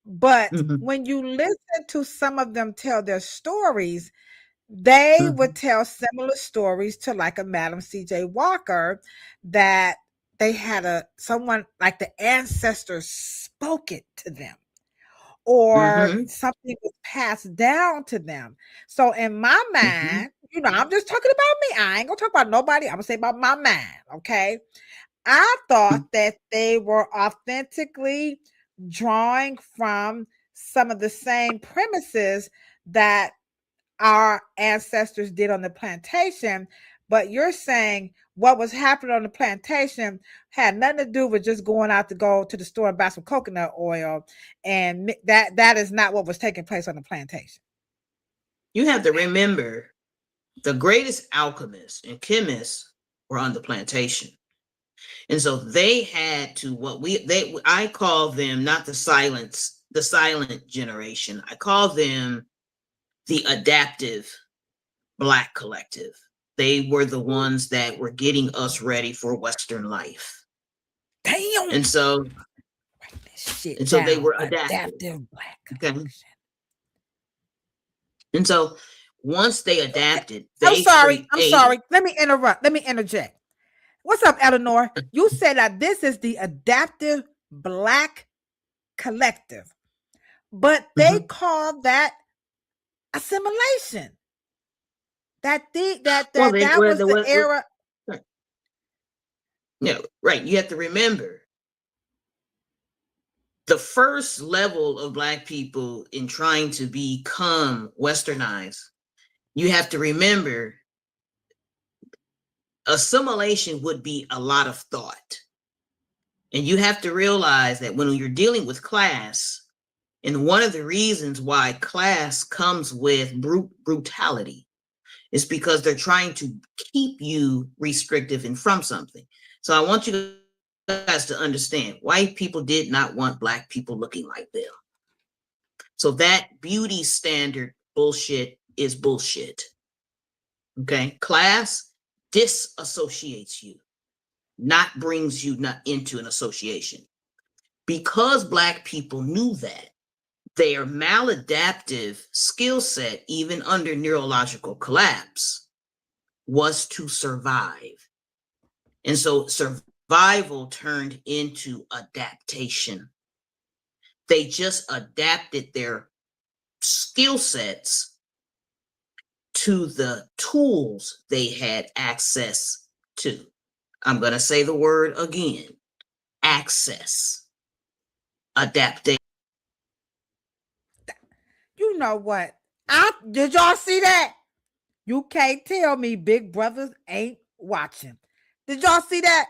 But when you listen to some of them tell their stories, they would tell similar stories to like a Madam C.J. Walker, that they had someone like the ancestors spoke it to them, or something was passed down to them. So in my mind, I'm just talking about me. I ain't gonna talk about nobody. I'm gonna say about my mind. Okay. I thought that they were authentically drawing from some of the same premises that our ancestors did on the plantation, but you're saying what was happening on the plantation had nothing to do with just going out to go to the store and buy some coconut oil, and that is not what was taking place on the plantation. You have to remember, the greatest alchemists and chemists were on the plantation. And so they had to I call them not the silent generation. I call them the adaptive Black collective. They were the ones that were getting us ready for Western life. Damn. And so they were adaptive Black. Okay. And so once they adapted, I'm sorry. Let me interject. What's up, Eleanor? You said that this is the adaptive Black collective, but they call that assimilation. That was the era. Yeah, right. You have to remember, the first level of Black people in trying to become Westernized, you have to remember, assimilation would be a lot of thought. And you have to realize that when you're dealing with class, and one of the reasons why class comes with brutality is because they're trying to keep you restrictive and from something. So I want you guys to understand, white people did not want Black people looking like them. So that beauty standard bullshit is bullshit. Okay? Class disassociates you, not brings you into an association. Because Black people knew that, their maladaptive skill set, even under neurological collapse, was to survive. And so survival turned into adaptation. They just adapted their skill sets to the tools they had access to. I'm going to say the word again. Access. Adaptation. You know what? Did y'all see that? You can't tell me Big Brothers ain't watching. Did y'all see that?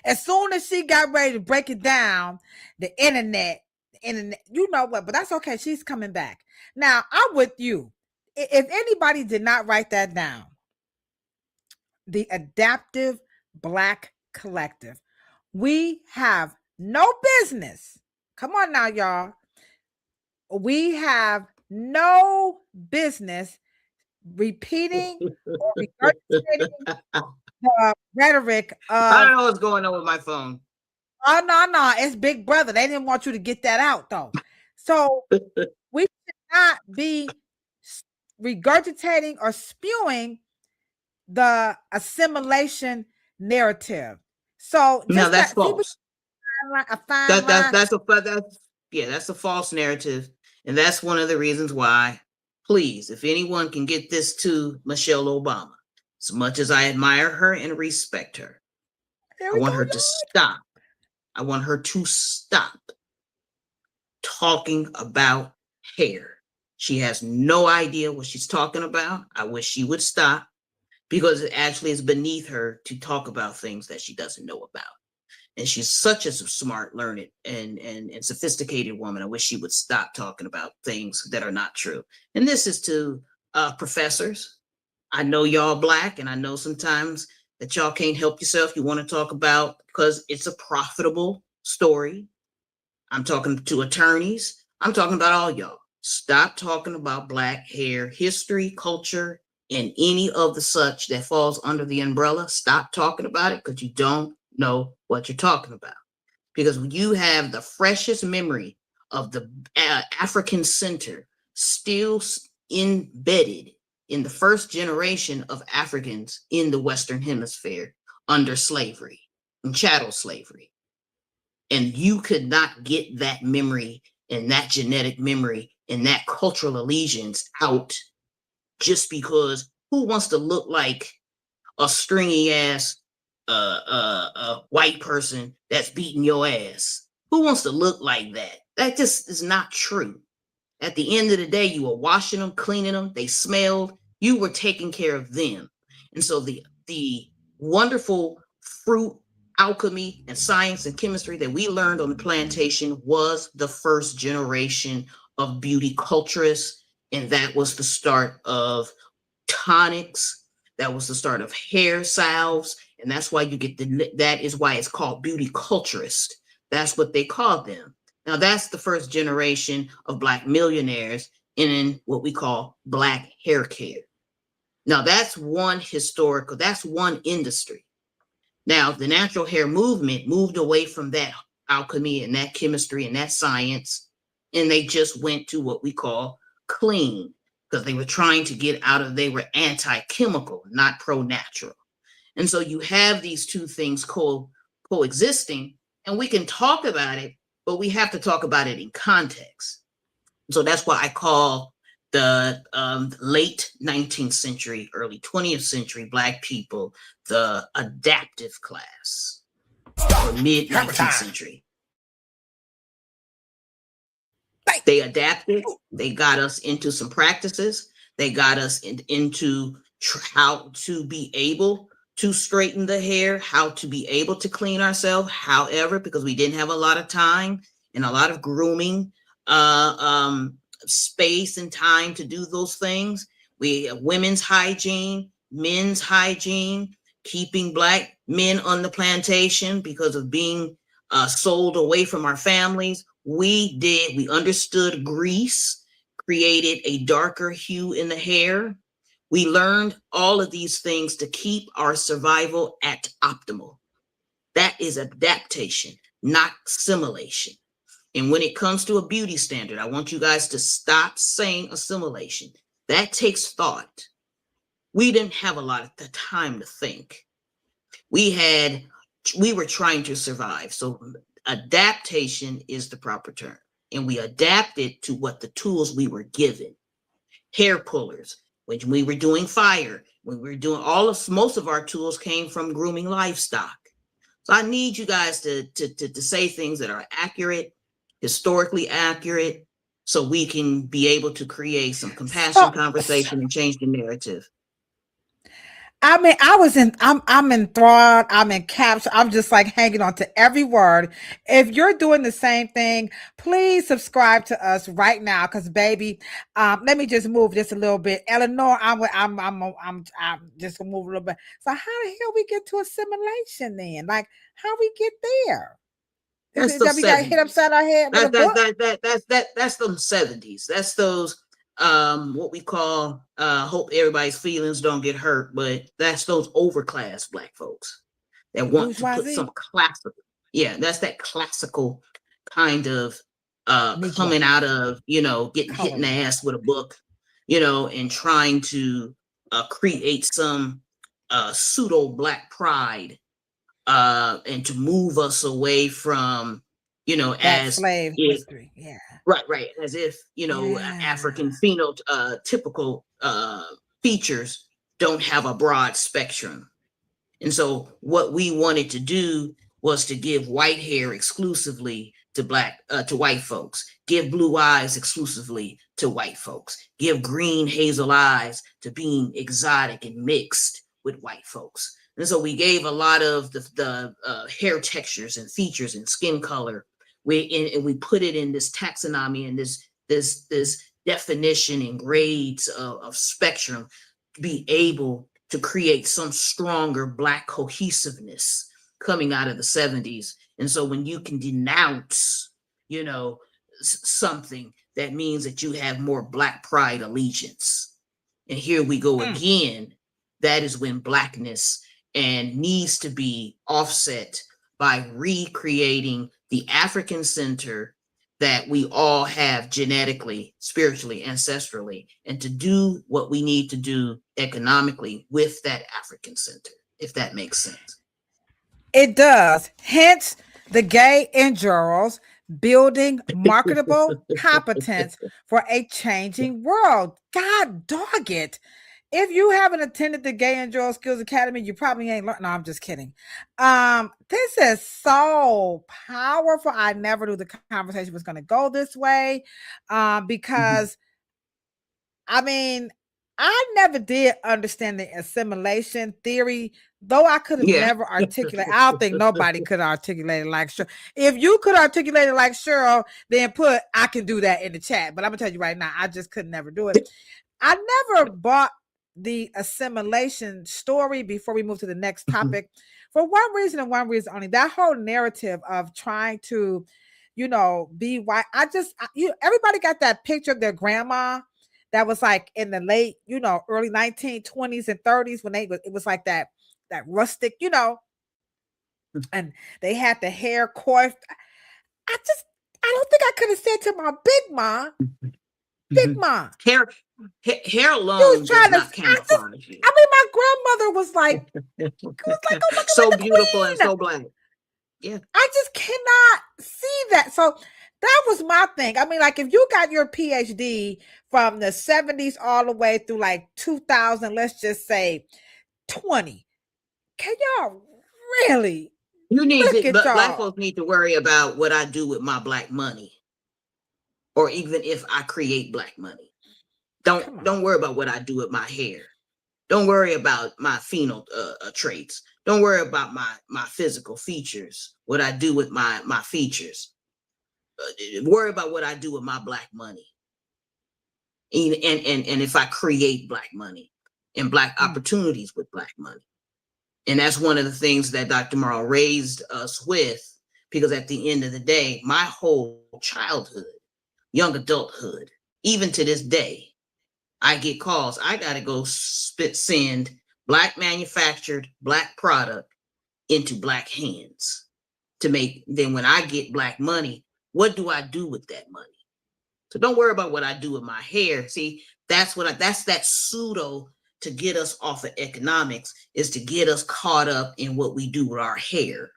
As soon as she got ready to break it down, the internet, you know what? But that's okay. She's coming back. Now, I'm with you. If anybody did not write that down, the Adaptive Black Collective, we have no business. Come on now, y'all. We have no business repeating or regurgitating the rhetoric of. I don't know what's going on with my phone. Oh, no. It's Big Brother. They didn't want you to get that out, though. So we should not be regurgitating or spewing the assimilation narrative. So No, that's false. That's a false narrative. And that's one of the reasons why, please, if anyone can get this to Michelle Obama, as much as I admire her and respect her, I want her to stop. I want her to stop talking about hair. She has no idea what she's talking about. I wish she would stop, because it actually is beneath her to talk about things that she doesn't know about. And she's such a smart, learned, and sophisticated woman. I wish she would stop talking about things that are not true. And this is to professors. I know y'all Black, and I know sometimes that y'all can't help yourself. You want to talk about, because it's a profitable story. I'm talking to attorneys. I'm talking about all y'all. Stop talking about Black hair history, culture, and any of the such that falls under the umbrella. Stop talking about it, because you don't know what you're talking about. Because when you have the freshest memory of the African center still embedded in the first generation of Africans in the Western Hemisphere under slavery and chattel slavery, and you could not get that memory and that genetic memory and that cultural allegiance out just because who wants to look like a stringy ass white person that's beating your ass? Who wants to look like that? That just is not true. At the end of the day, you were washing them, cleaning them, they smelled, you were taking care of them. And so the wonderful fruit alchemy and science and chemistry that we learned on the plantation was the first generation of beauty culturists. And that was the start of tonics. That was the start of hair salves. And that's why you get that is why it's called beauty culturist. That's what they called them. Now that's the first generation of Black millionaires in what we call Black hair care. Now that's one industry. Now the natural hair movement moved away from that alchemy and that chemistry and that science, and they just went to what we call clean, because they were trying to get out of, they were anti-chemical, not pro-natural. And so you have these two things coexisting, and we can talk about it, but we have to talk about it in context. So that's why I call the late 19th century, early 20th century Black people the adaptive class, or mid 19th century. They adapted. They got us into some practices. They got us into how to be able to straighten the hair, how to be able to clean ourselves. However, because we didn't have a lot of time and a lot of grooming space and time to do those things, we have women's hygiene, men's hygiene, keeping Black men on the plantation because of being sold away from our families. We understood grease created a darker hue in the hair. We learned all of these things to keep our survival at optimal. That is adaptation, not assimilation. And when it comes to a beauty standard, I want you guys to stop saying assimilation. That takes thought. We didn't have a lot of the time to think. We were trying to survive. So adaptation is the proper term. And we adapted to what the tools we were given. Hair pullers. when we were doing fire, when we were doing most of our tools came from grooming livestock. So I need you guys to say things that are accurate, historically accurate, so we can be able to create some compassion conversation and change the narrative. I mean, I'm enthralled. I'm in capture. I'm just like hanging on to every word. If you're doing the same thing, please subscribe to us right now. Cause baby, let me just move just a little bit. Eleanor, I'm just gonna move a little bit. So how the hell we get to assimilation then? Like how we get there? That's That we got hit upside our head with a book? That's those 70s. That's those what we call hope everybody's feelings don't get hurt, but that's those overclass Black folks that want to put some classical, that's that classical kind of coming out of, getting hit in the ass with a book, and trying to create some pseudo Black pride and to move us away from, as slave history. Yeah. Right. As if, African phenotypical features don't have a broad spectrum. And so what we wanted to do was to give white hair exclusively to white folks, give blue eyes exclusively to white folks, give green hazel eyes to being exotic and mixed with white folks. And so we gave a lot of the hair textures and features and skin color. We put it in this taxonomy and this definition and grades of spectrum to be able to create some stronger Black cohesiveness coming out of the 70s. And so when you can denounce, something, that means that you have more Black pride allegiance. And here we go again. That is when Blackness and needs to be offset by recreating the African center that we all have genetically, spiritually, ancestrally, and to do what we need to do economically with that African center, if that makes sense. It does. Hence the gay endurals building marketable competence for a changing world. God dog it. If you haven't attended the Gay and Joel Skills Academy, you probably ain't learned. No, I'm just kidding. This is so powerful. I never knew the conversation was going to go this way because, I mean, I never did understand the assimilation theory, though I could have never articulated. I don't think nobody could articulate it like Cheryl. If you could articulate it like Cheryl, then I can do that in the chat. But I'm going to tell you right now, I just could never do it. I never bought the assimilation story before we move to the next topic for one reason and one reason only. That whole narrative of trying to, be white. Everybody got that picture of their grandma that was like in the late, early 1920s and 30s when it was like that rustic, and they had the hair coiffed. I don't think I could have said to my big ma, hair alone does not camouflage you. I mean, my grandmother was like, oh my God, so beautiful and so Black. Yeah. I just cannot see that. So that was my thing. I mean, like if you got your PhD from the 70s all the way through like 2000, let's just say 20, can y'all really? Black folks need to worry about what I do with my Black money, or even if I create Black money. Don't worry about what I do with my hair. Don't worry about my pheno traits. Don't worry about my physical features, what I do with my features. Worry about what I do with my Black money. And if I create Black money and Black opportunities with Black money. And that's one of the things that Dr. Morrow raised us with, because at the end of the day, my whole childhood, young adulthood, even to this day, I get calls. I got to go send Black manufactured Black product into Black hands then when I get Black money, what do I do with that money? So don't worry about what I do with my hair. See, that's that pseudo to get us off of economics, is to get us caught up in what we do with our hair.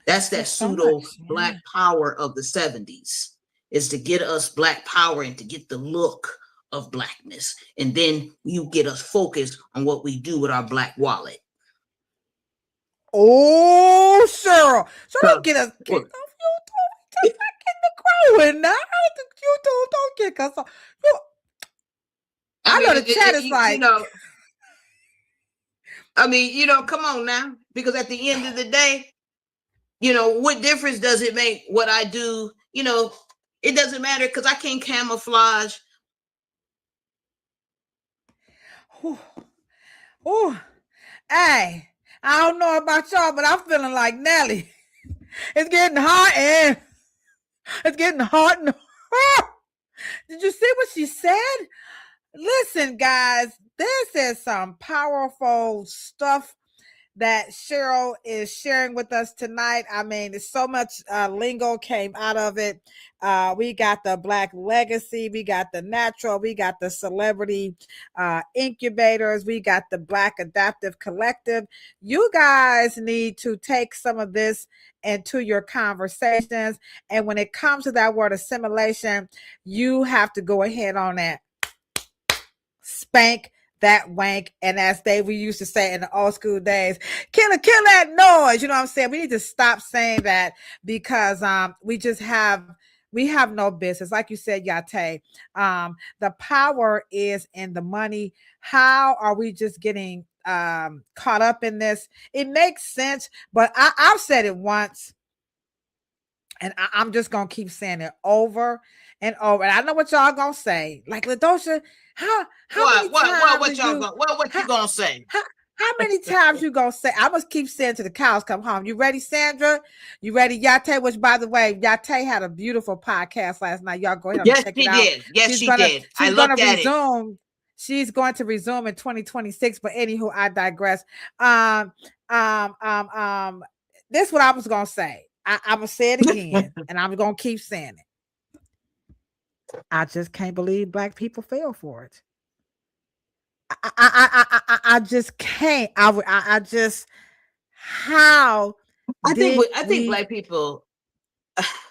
That's that pseudo Black power of the 70s, is to get us Black power and to get the look of blackness. And then you get us focused on what we do with our black wallet. Oh, Cheryl. So don't get us kicked What? off YouTube. We just not getting the growing now. YouTube, don't kick us off. I know the chat is like, you know, I mean, you know, come on now, because at the end of the day, you know, what difference does it make what I do? You know, it doesn't matter because I can't camouflage. oh, hey, I don't know about y'all, but I'm feeling like Nelly. It's getting hot and it's getting hot. And did you see what she said? Listen, guys, this is some powerful stuff that Cheryl is sharing with us tonight. I mean, there's so much lingo came out of it. We got the Black legacy, we got the natural, we got the celebrity incubators, we got the Black adaptive collective. You guys need to take some of this into your conversations. And when it comes to that word assimilation, you have to go ahead on that. Spank that wank, and as we used to say in the old school days, kill that noise. You know what I'm saying? We need to stop saying that because we have no business. Like you said, Yate, the power is in the money. How are we just getting caught up in this? It makes sense, but I've said it once, and I'm just gonna keep saying it over and over. And I know what y'all gonna say. Like, Ladosha, what you gonna say? How many times you gonna say? I must keep saying to the cows come home. You ready, Sandra? You ready, Yate? Which, by the way, Yate had a beautiful podcast last night. Y'all go ahead and check it out. Yes, she did. I looked at it. She's going to resume in 2026. But anywho, I digress. This is what I was gonna say. I'm gonna say it again, and I'm gonna keep saying it. I just can't believe Black people fell for it. I just can't. I just how. I think Black people.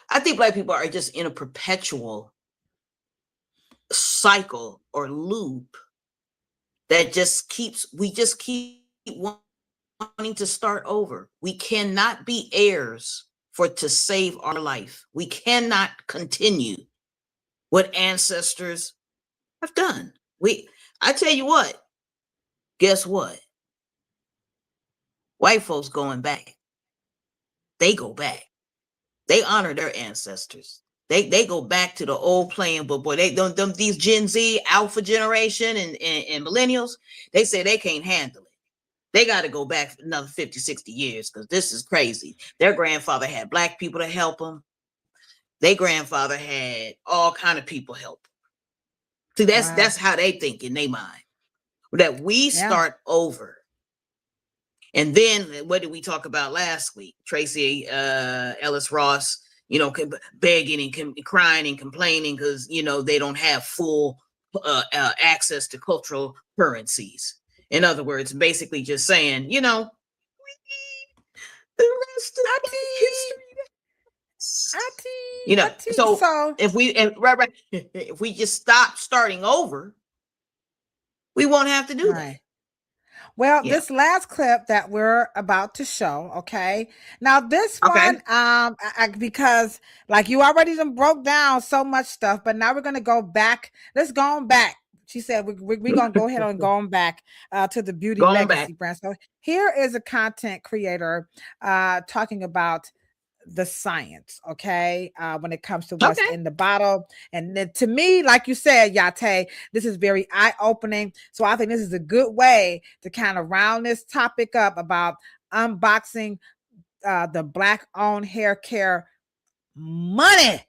I think Black people are just in a perpetual cycle or loop that we just keep wanting to start over. We cannot be heirs to save our life. We cannot continue what ancestors have done. I tell you what, guess what? White folks going back. They go back. They honor their ancestors. They go back to the old playing book. Boy, these Gen Z, Alpha generation and millennials, they say they can't handle it. They got to go back for another 50, 60 years because this is crazy. Their grandfather had Black people to help them. Their grandfather had all kind of people help. See, that's how they think in their mind. That we start over. And then what did we talk about last week? Tracy Ellis Ross, you know, begging and crying and complaining because, you know, they don't have full access to cultural currencies. In other words, basically just saying, you know, we need the rest of history. You know, so if we just stop starting over, we won't have to do that. Well, this last clip that we're about to show, okay. Now this one, because like you already done broke down so much stuff, but now we're gonna go back. Let's go on back. She said we're gonna go ahead and going back to the beauty legacy brand. So here is a content creator talking about the science, okay, when it comes to what's in the bottle. And then to me, like you said, Yate, this is very eye-opening. So I think this is a good way to kind of round this topic up about unboxing the Black-owned hair care money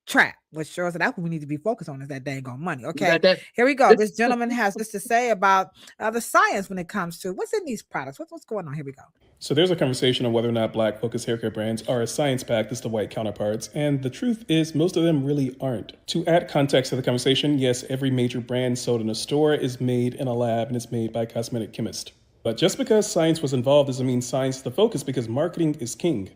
trap, which shows that that's what we need to be focused on, is that dang on money. Okay, here we go. This gentleman has this to say about the science when it comes to what's in these products. What's going on? Here we go. So there's a conversation on whether or not Black-focused hair care brands are as science-packed as the white counterparts, and the truth is most of them really aren't. To add context to the conversation, yes, every major brand sold in a store is made in a lab and it's made by a cosmetic chemist. But just because science was involved doesn't mean science is the focus, because marketing is king.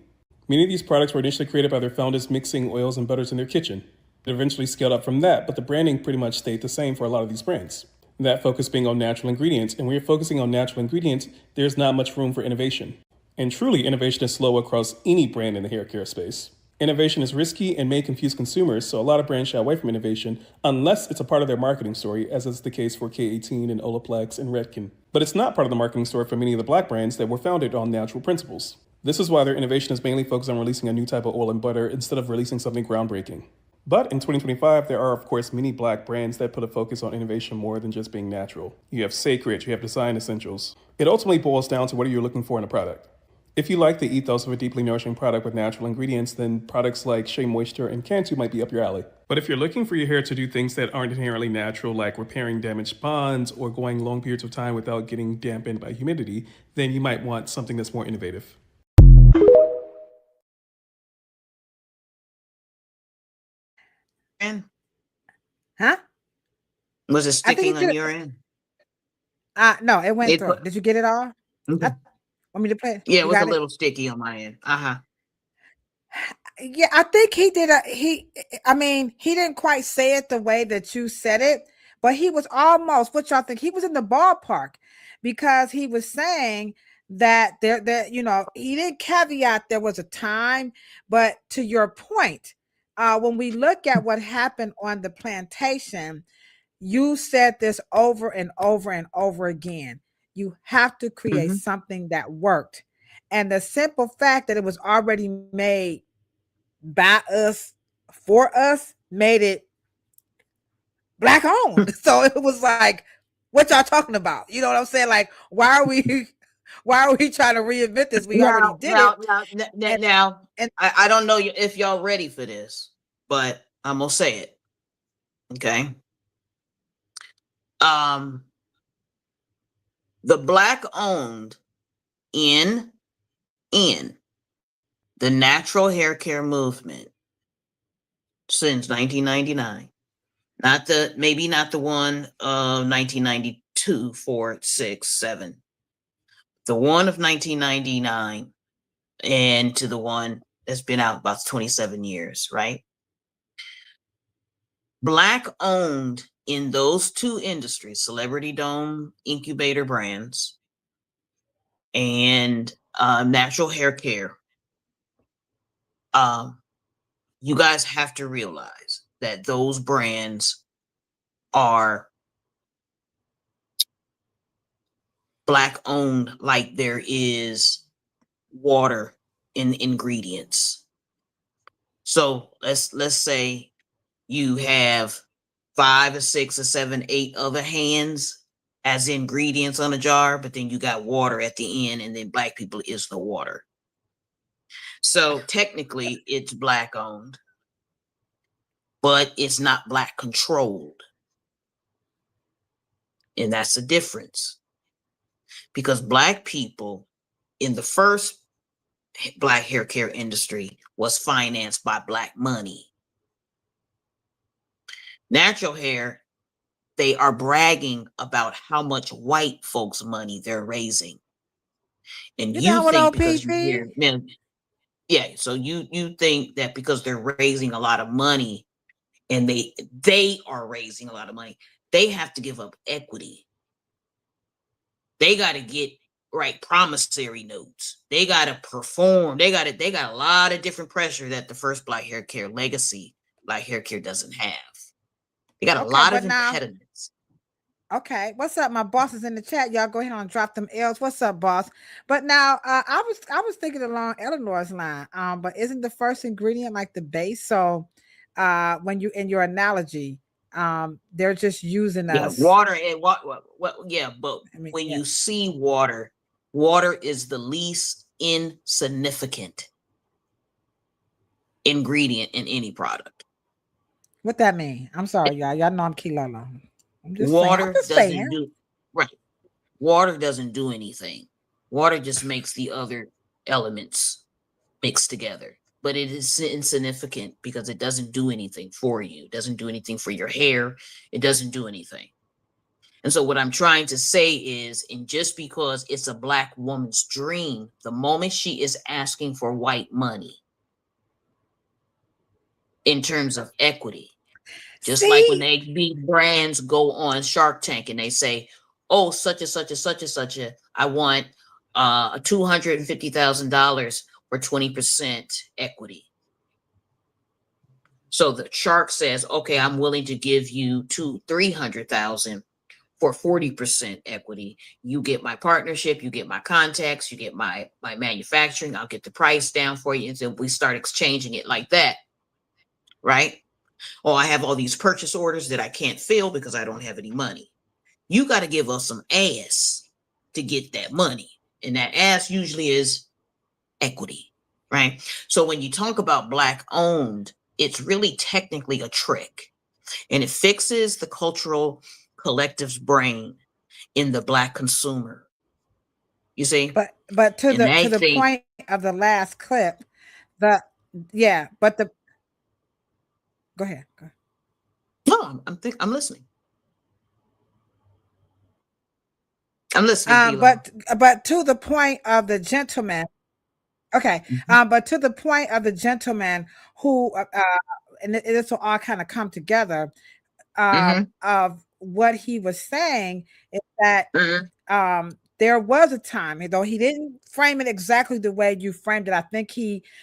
Many of these products were initially created by their founders mixing oils and butters in their kitchen. It eventually scaled up from that, but the branding pretty much stayed the same for a lot of these brands. That focus being on natural ingredients, and when you're focusing on natural ingredients, there's not much room for innovation. And truly, innovation is slow across any brand in the hair care space. Innovation is risky and may confuse consumers, so a lot of brands shy away from innovation unless it's a part of their marketing story, as is the case for K18 and Olaplex and Redken. But it's not part of the marketing story for many of the black brands that were founded on natural principles. This is why their innovation is mainly focused on releasing a new type of oil and butter instead of releasing something groundbreaking. But in 2025, there are, of course, many black brands that put a focus on innovation more than just being natural. You have Sacred, you have Design Essentials. It ultimately boils down to what are you looking for in a product. If you like the ethos of a deeply nourishing product with natural ingredients, then products like Shea Moisture and Cantu might be up your alley. But if you're looking for your hair to do things that aren't inherently natural, like repairing damaged bonds or going long periods of time without getting dampened by humidity, then you might want something that's more innovative. Huh? Was it sticking on your end? No, it went through. Did you get it all? Okay. Want me to play it? Yeah, it was a little sticky on my end. Yeah, I think he did. He didn't quite say it the way that you said it, but he was almost. What y'all think? He was in the ballpark because he was saying that there, he didn't caveat there was a time, but to your point, when we look at what happened on the plantation, you said this over and over and over again. You have to create something that worked. And the simple fact that it was already made by us, for us, made it black owned. So it was like, what y'all talking about? You know what I'm saying? Like, why are we trying to reinvent this? We already did it. Now, I don't know if y'all ready for this, but I'm gonna say it. Okay. The black owned in the natural hair care movement since 1999, maybe not the one of 1992, 4, 6, 7, the one of 1999 and to the one that's been out about 27 years, right? Black owned in those two industries, Celebrity Dome incubator brands and natural hair care, you guys have to realize that those brands are black owned like there is water in ingredients. So let's say you have 5 or 6 or 7, 8 other hands as ingredients on a jar, but then you got water at the end, and then black people is the water. So technically it's black owned, but it's not black controlled. And that's the difference. Because black people in the first black hair care industry was financed by black money. Natural hair, they are bragging about how much white folks' money they're raising. And you think because you hear, yeah, so you think that because they're raising a lot of money and they are raising a lot of money, they have to give up equity. They got to get promissory notes. They got to perform. They got a lot of different pressure that the first black hair care legacy, black hair care doesn't have. They got a lot of impediments. Okay, what's up? My boss is in the chat. Y'all go ahead and drop them L's. What's up, boss? But now I was thinking along Eleanor's line. But isn't the first ingredient like the base? So when you in your analogy, they're just using us. Water and what yeah, but when you see water is the least insignificant ingredient in any product. What that mean? I'm sorry, y'all. Y'all know I'm Kilolo. Water doesn't do Water doesn't do anything. Water just makes the other elements mix together. But it is insignificant because it doesn't do anything for you. It doesn't do anything for your hair. It doesn't do anything. And so what I'm trying to say is, and just because it's a black woman's dream, the moment she is asking for white money in terms of equity, Just like when See? these brands go on Shark Tank and they say, "Oh, such and such and such and such a, I want $250,000 for 20% equity." So the shark says, "Okay, I'm willing to give you 300,000 for 40% equity. You get my partnership, you get my contacts, you get my manufacturing. I'll get the price down for you." And then we start exchanging it like that, right? "Oh, I have all these purchase orders that I can't fill because I don't have any money." You got to give us some ass to get that money. And that ass usually is equity, right? So when you talk about Black owned, it's really technically a trick. And it fixes the cultural collective's brain in the Black consumer. You see? But to the point of the last clip, go ahead. No, I'm listening. I'm listening. But to the point of the gentleman, okay. But to the point of the gentleman who, and this will all kind of come together, of what he was saying is that there was a time, though he didn't frame it exactly the way you framed it. I think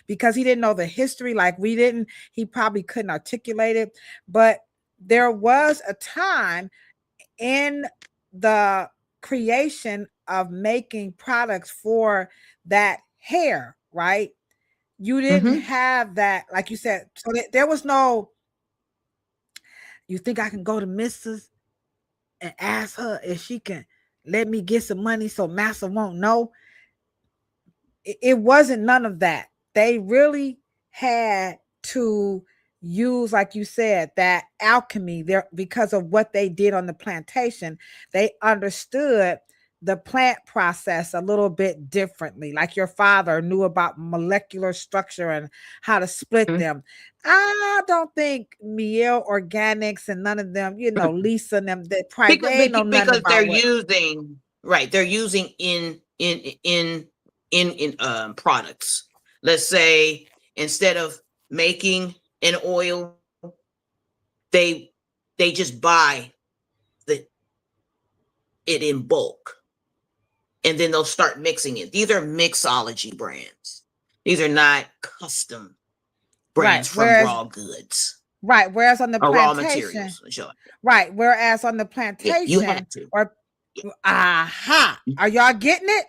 because he didn't know the history like we didn't, he probably couldn't articulate it. But there was a time in the creation of making products for that hair, right? You didn't have that, like you said. So there was no, "You think I can go to Mrs. and ask her if she can let me get some money so Massa won't know?" It wasn't none of that. They really had to use, like you said, that alchemy there because of what they did on the plantation. They understood the plant process a little bit differently. Like your father knew about molecular structure and how to split them. I don't think Miel Organics and none of them, Lisa and them, they probably know nothing about they're using, right? They're using in products. Let's say instead of making an oil, they just buy it in bulk, and then they'll start mixing it. These are mixology brands. These are not custom brands from raw goods. Right. Whereas on the plantation, raw materials. Sure. Right. Whereas on the plantation, you have to. Are y'all getting it?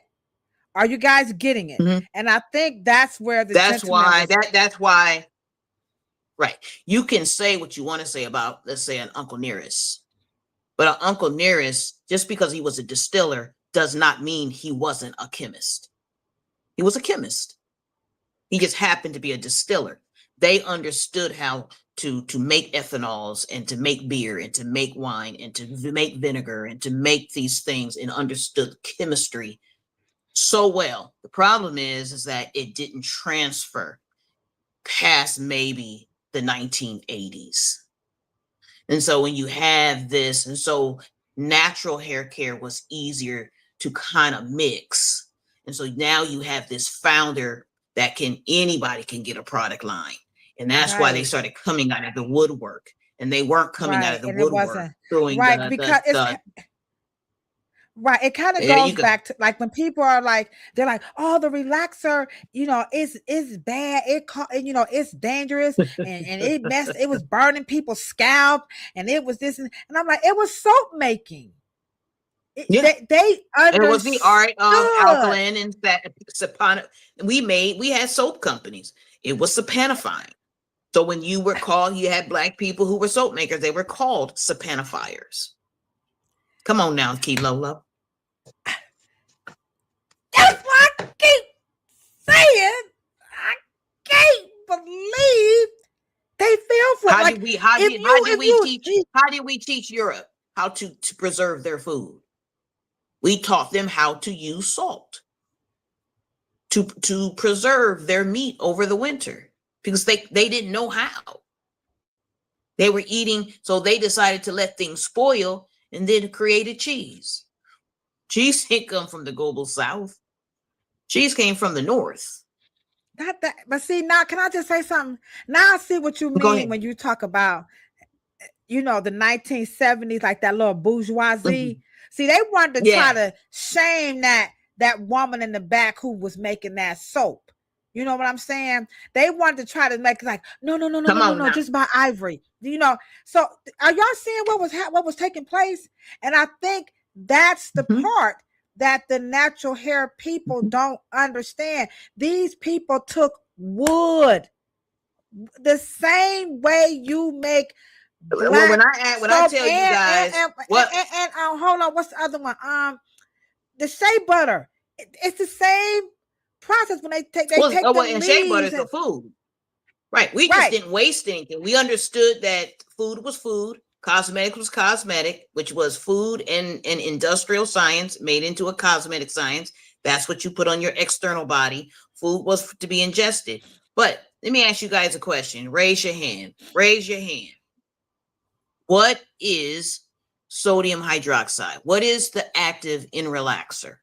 Are you guys getting it? And I think that's where that's why. Right. You can say what you want to say about, let's say, an Uncle Nearest. But an Uncle Nearest, just because he was a distiller, does not mean he wasn't a chemist. He was a chemist. He just happened to be a distiller. They understood how to make ethanols and to make beer and to make wine and to make vinegar and to make these things, and understood chemistry so well. The problem is that it didn't transfer past maybe the 1980s. And so when you have this, and so natural hair care was easier to kind of mix. And so now you have this founder that anybody can get a product line. And that's why they started coming out of the woodwork. And they weren't coming out of the woodwork throwing Right. It kind of goes back to like when people are like, they're like, "Oh, the relaxer, it's bad. It's dangerous. And it was burning people's scalp. And it was this. And I'm like, it was soap making. They understood. It was the art of alkaline and saponifying. We had soap companies. It was saponifying. So when you had Black people who were soap makers, they were called saponifiers. Come on now, Key Lolo. That's what I keep saying. I can't believe they fell for it. How did we teach Europe how to preserve their food? We taught them how to use salt to preserve their meat over the winter, because they didn't know how. They were eating, so they decided to let things spoil and then created cheese. Cheese didn't come from the global South. Cheese came from the North. But see, now can I just say something? Now I see what you mean when you talk about you know, the 1970s, like that little bourgeoisie. See, they wanted to try to shame that woman in the back who was making that soap. You know what I'm saying? They wanted to try to make like, no, just buy ivory. You know, so are y'all seeing what was taking place? And I think that's the part that the natural hair people don't understand. These people took wood the same way you make black when I tell you guys hold on, what's the other one? The shea butter. It's the same process when they take and shea butter is for food. Right. We just didn't waste anything. We understood that food was food, cosmetic was cosmetic, which was food and industrial science made into a cosmetic science. That's what you put on your external body. Food was to be ingested. But let me ask you guys a question. Raise your hand. Raise your hand. What is sodium hydroxide? What is the active in relaxer?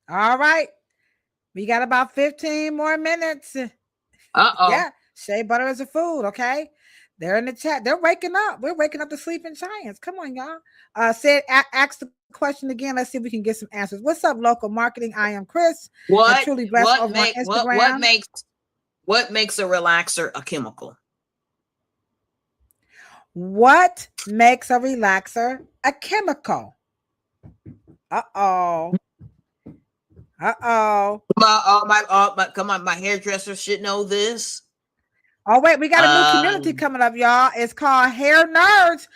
All right. We got about 15 more minutes. Yeah, shea butter is a food, okay? They're in the chat. They're waking up. We're waking up to sleeping giants. Come on, y'all. Ask the question again. Let's see if we can get some answers. What's up, local marketing? I am Chris. I'm truly blessed over on Instagram. What makes a relaxer a chemical? What makes a relaxer a chemical? Uh-oh. Come on, my hairdresser should know this. Oh wait, we got a new community coming up, y'all. It's called Hair Nerds.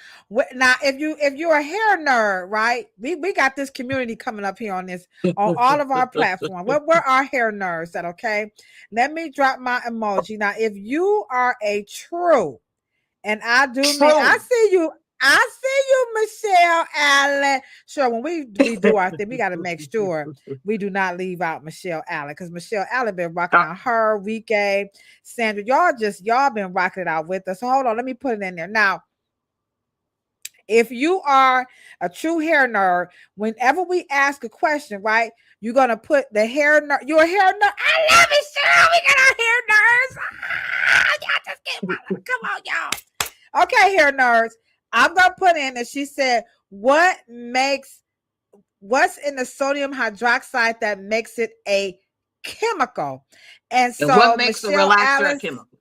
Now, if you're a hair nerd, right? We got this community coming up here on all of our platforms. We're our hair nerds. That okay? Let me drop my emoji. Now, if you are a true, and I do mean, I see you, Michelle Allen. Sure, when we do our thing, we got to make sure we do not leave out Michelle Allen, because Michelle Allen been rocking out her weekend. Sandra, y'all been rocking it out with us. So hold on, let me put it in there now. If you are a true hair nerd, whenever we ask a question, right, you're gonna put the hair nerd. You're a hair nerd. I love it, Cheryl. We got our hair nerds. Y'all just get come on, y'all. Okay, hair nerds. I'm gonna put in that she said, what's in the sodium hydroxide that makes it a chemical? And so what makes the relaxer a chemical?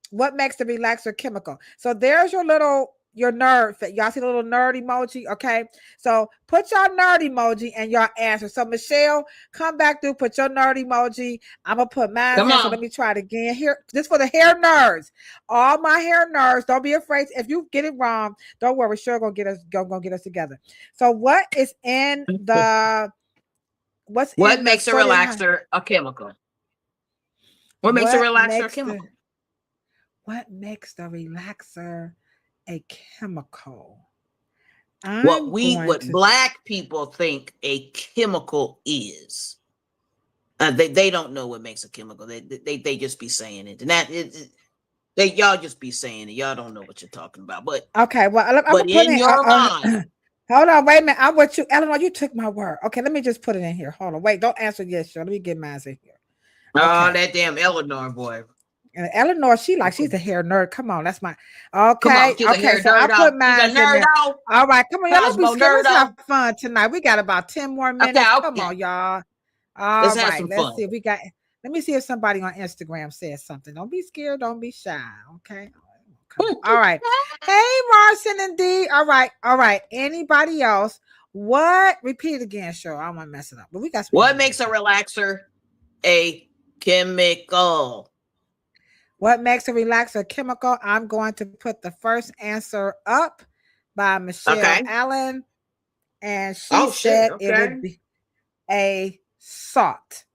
What makes the relaxer chemical? So there's your nerd. Y'all see the little nerd emoji? Okay. So put your nerd emoji and your answer. So Michelle, come back through, put your nerd emoji. I'm gonna put mine in. So let me try it again. Here, this for the hair nerds. All my hair nerds, don't be afraid. If you get it wrong, don't worry. Sure, gonna get us together. So what is in the what makes a relaxer a chemical? What makes a relaxer a chemical? What makes the relaxer a chemical? What black people think a chemical is. They don't know what makes a chemical. They just be saying it, and y'all just be saying it. Y'all don't know what you're talking about. But okay, well, I'm in your mind. Hold on, wait a minute. I'm with you, Eleanor. You took my word. Okay, let me just put it in here. Hold on, wait. Don't answer yes, sure. Let me get mine in here. Okay. Oh, that damn Eleanor boy. And Eleanor, she's a hair nerd. Come on, that's my okay. Okay, so I put mine in there. All right, come on, y'all. Let's be scared. Let's have fun tonight. We got about 10 more minutes. Okay. Come on, y'all. All right, let's see. Let me see if somebody on Instagram says something. Don't be scared. Don't be shy. Okay. All right. Hey, Marcin and D. All right. Anybody else? Repeat it again, sure. I don't want to mess it up. But we got what makes a relaxer a chemical? What makes a relaxer a chemical? I'm going to put the first answer up by Michelle Allen. And she said it would be a salt.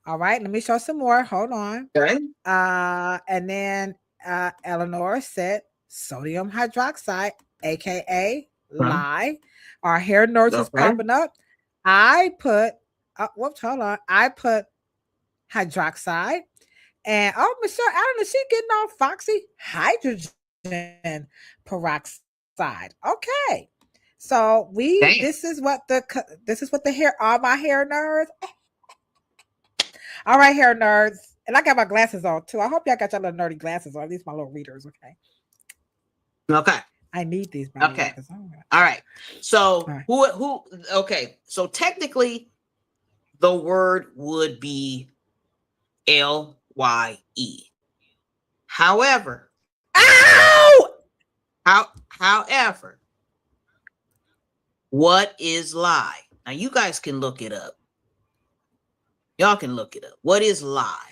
All right, let me show some more. Hold on. Okay. And then Eleanor said sodium hydroxide, aka lye. Our hair nerds is popping up. I put hold on. I put hydroxide. And Michelle Allen, is she getting all foxy? Hydrogen peroxide. Okay. So this is what the hair, all my hair nerds. All right, hair nerds. And I got my glasses on too. I hope y'all got your little nerdy glasses on, at least my little readers, okay? Okay. I need these, by the way. All right. So right. who okay. So technically the word would be LYE. However, however, what is lie? Now you guys can look it up. Y'all can look it up. What is lie?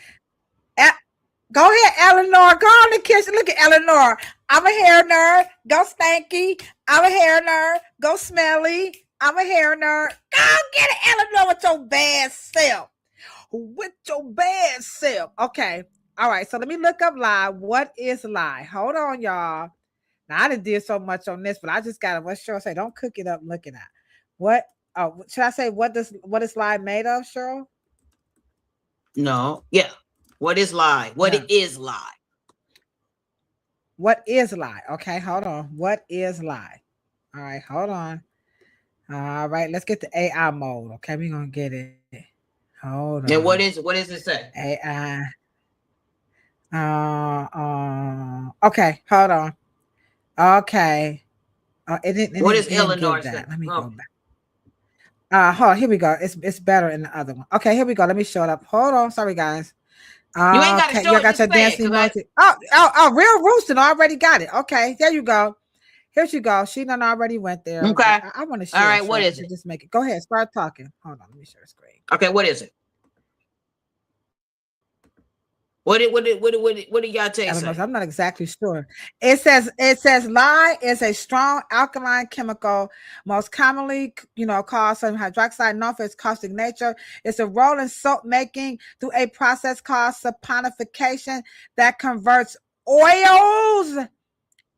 Go ahead, Eleanor. Go on the kitchen. Look at Eleanor. I'm a hair nerd. Go Stanky. I'm a hair nerd. Go Smelly. I'm a hair nerd. Go get it, Eleanor, with your bad self. With your bad self. Okay. All right. So let me look up lie. What is lie? Hold on, y'all. Now I done did so much on this, but I just got to, what's Cheryl say? Don't cook it up looking at. What? Oh, should I say what is lie made of, Cheryl? No. Yeah. What is lie? What it is lie? What is lie? Okay, hold on. What is lie? All right, hold on. All right, let's get the AI mode. Okay, we're gonna get it. Hold on. And what does it say? AI. Okay, hold on. Okay. What is Eleanor say? Let me go back. Hold on, here we go. It's better in the other one. Okay, here we go. Let me show it up. Hold on, sorry guys. You ain't got to show you got your dancing emoji. Real Roosting already got it. Okay, there you go. Here you go. She done already went there. Okay. I want to share. All right, what is it? Just make it. Go ahead, start talking. Hold on, let me share the screen. Okay, what is it? What do y'all take? I'm not exactly sure. It says lye is a strong alkaline chemical, most commonly, called sodium hydroxide, known for its caustic nature. It's a role in soap making through a process called saponification that converts oils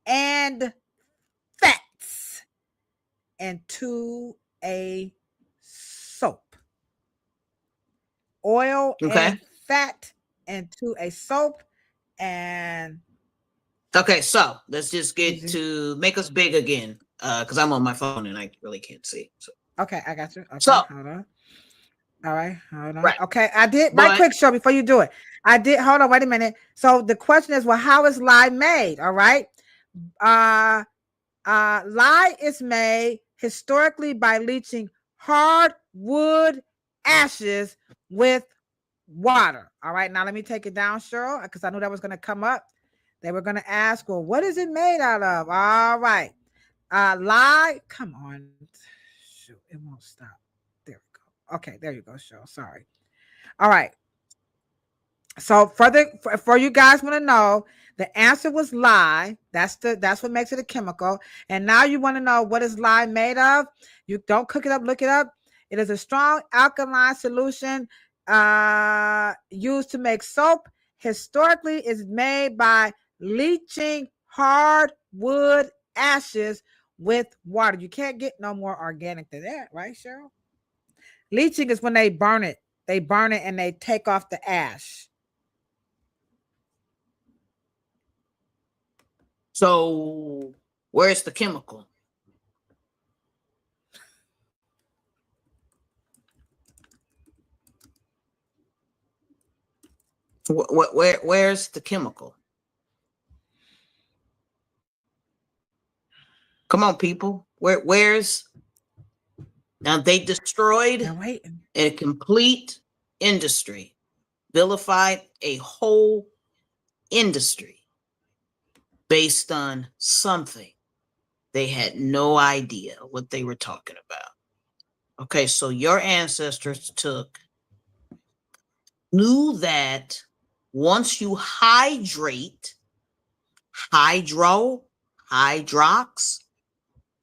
and fats into a soap. Oil and fat into a soap. And okay, so let's just get to make us big again, because I'm on my phone and I really can't see. So. Okay, I got you. Okay, so hold on. All right, hold on. Right. Okay, I did right quick, show before you do it. I did. Hold on, wait a minute. So the question is, well, how is lye made? All right. Lye is made historically by leaching hardwood ashes with water. All right, now let me take it down, Cheryl, because I knew that was going to come up. They were going to ask, well, what is it made out of? All right. Lye, come on. Shoot, it won't stop. There we go. Okay, there you go, Cheryl. Sorry. All right. So for you guys want to know, the answer was lye. That's what makes it a chemical. And now you want to know, what is lye made of? You don't cook it up, look it up. It is a strong alkaline solution used to make soap. Historically, is made by leaching hardwood ashes with water. You can't get no more organic than that, right, Cheryl? Leaching is when they burn it. They burn it and they take off the ash. So where's the chemical? Where's the chemical? Come on, people. Where's now? They destroyed a complete industry, vilified a whole industry based on something they had no idea what they were talking about. Okay, so your ancestors knew that once you hydrate, hydrox,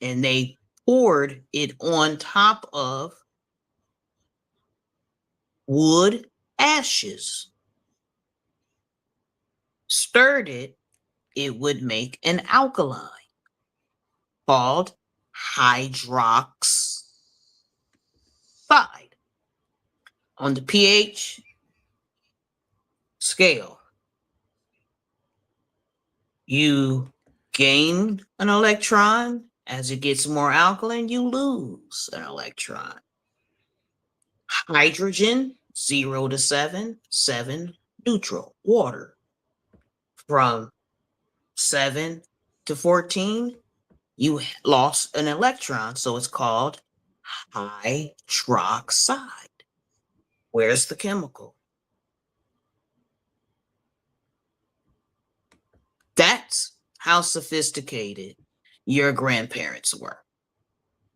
and they poured it on top of wood ashes, stirred it, it would make an alkaline called hydroxide. On the pH scale, you gain an electron. As it gets more alkaline, you lose an electron. Hydrogen, 0 to 7, 7 neutral water. From 7 to 14, you lost an electron, so it's called hydroxide. Where's the chemical? That's how sophisticated your grandparents were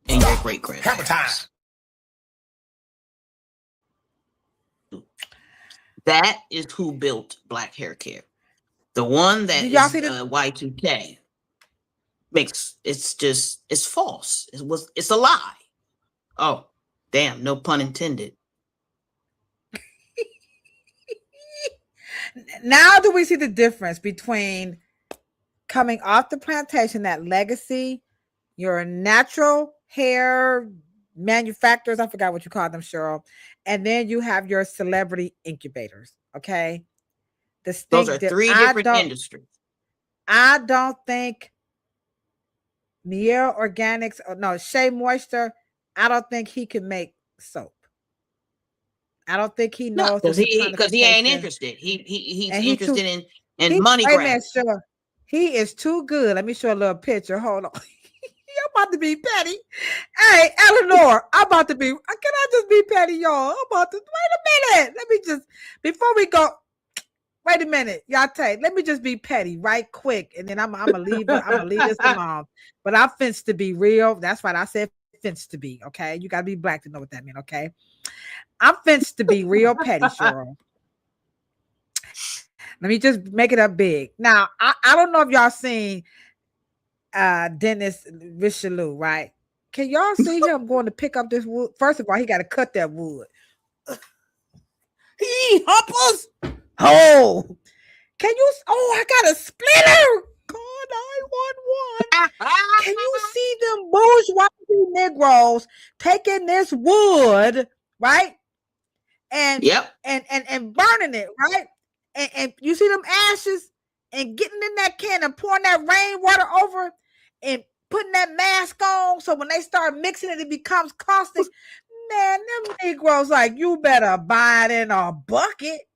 and your great-grandparents. That is who built Black Hair Care. The one that is Y2K makes it's false. It's a lie. Oh, damn, no pun intended. Now do we see the difference between coming off the plantation, that legacy, your natural hair manufacturers, I forgot what you call them, Cheryl, and then you have your celebrity incubators, okay? Those are three different industries. I don't think Morrow Organics, or no, Shea Moisture, I don't think he can make soap. I don't think he knows, because he ain't interested. He's interested in money grabs. Sure. He is too good. Let me show a little picture. Hold on. I'm about to be petty. Hey, Eleanor, I'm about to be. Can I just be petty, y'all? I'm about to. Wait a minute. Let me just, before we go. Wait a minute, y'all. Let me just be petty, right quick, and then I'm gonna leave. I'm gonna leave this alone. But I'm fenced to be real. That's what I said. Fenced to be. Okay, you gotta be black to know what that means. Okay, I'm fenced to be real petty, Cheryl. Let me just make it up big. Now, I don't know if y'all seen Dennis Richelieu, right? Can y'all see him going to pick up this wood? First of all, he got to cut that wood. He humpers. Oh, can you? Oh, I got a splitter. Call 911. Can you see them bourgeoisie Negroes taking this wood, right? And and burning it, right? And you see them ashes and getting in that can and pouring that rainwater over it and putting that mask on, so when they start mixing it, it becomes caustic. Man, them Negroes like, you better buy it in a bucket.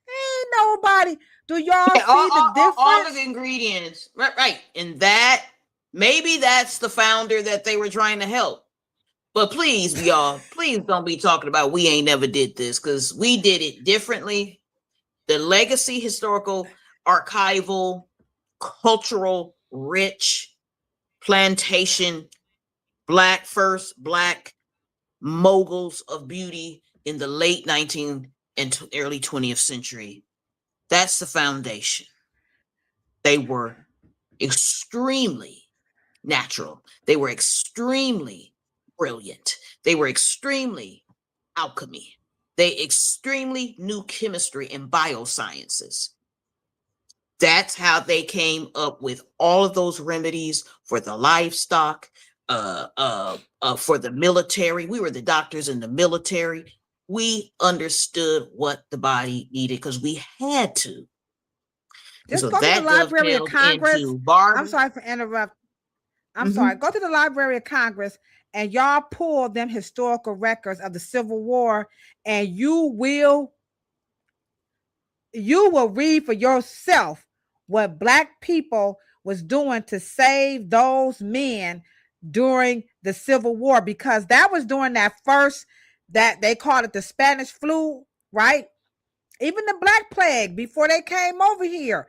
Ain't nobody. Do y'all see the difference? All the ingredients, right? And that maybe that's the founder that they were trying to help. But please, y'all, please don't be talking about we ain't never did this, because we did it differently. The legacy, historical, archival, cultural, rich, plantation, black moguls of beauty in the late 19th and early 20th century. That's the foundation. They were extremely natural. They were extremely brilliant. They were extremely alchemy. They extremely knew chemistry and biosciences. That's how they came up with all of those remedies for the livestock, for the military. We were the doctors in the military. We understood what the body needed because we had to. Just go to the Library of Congress. I'm sorry for interrupting. I'm sorry. Go to the Library of Congress and y'all pull them historical records of the Civil War, and you will read for yourself what Black people was doing to save those men during the Civil War, because that was during that first, that they called it the Spanish flu, right? Even the Black Plague before they came over here.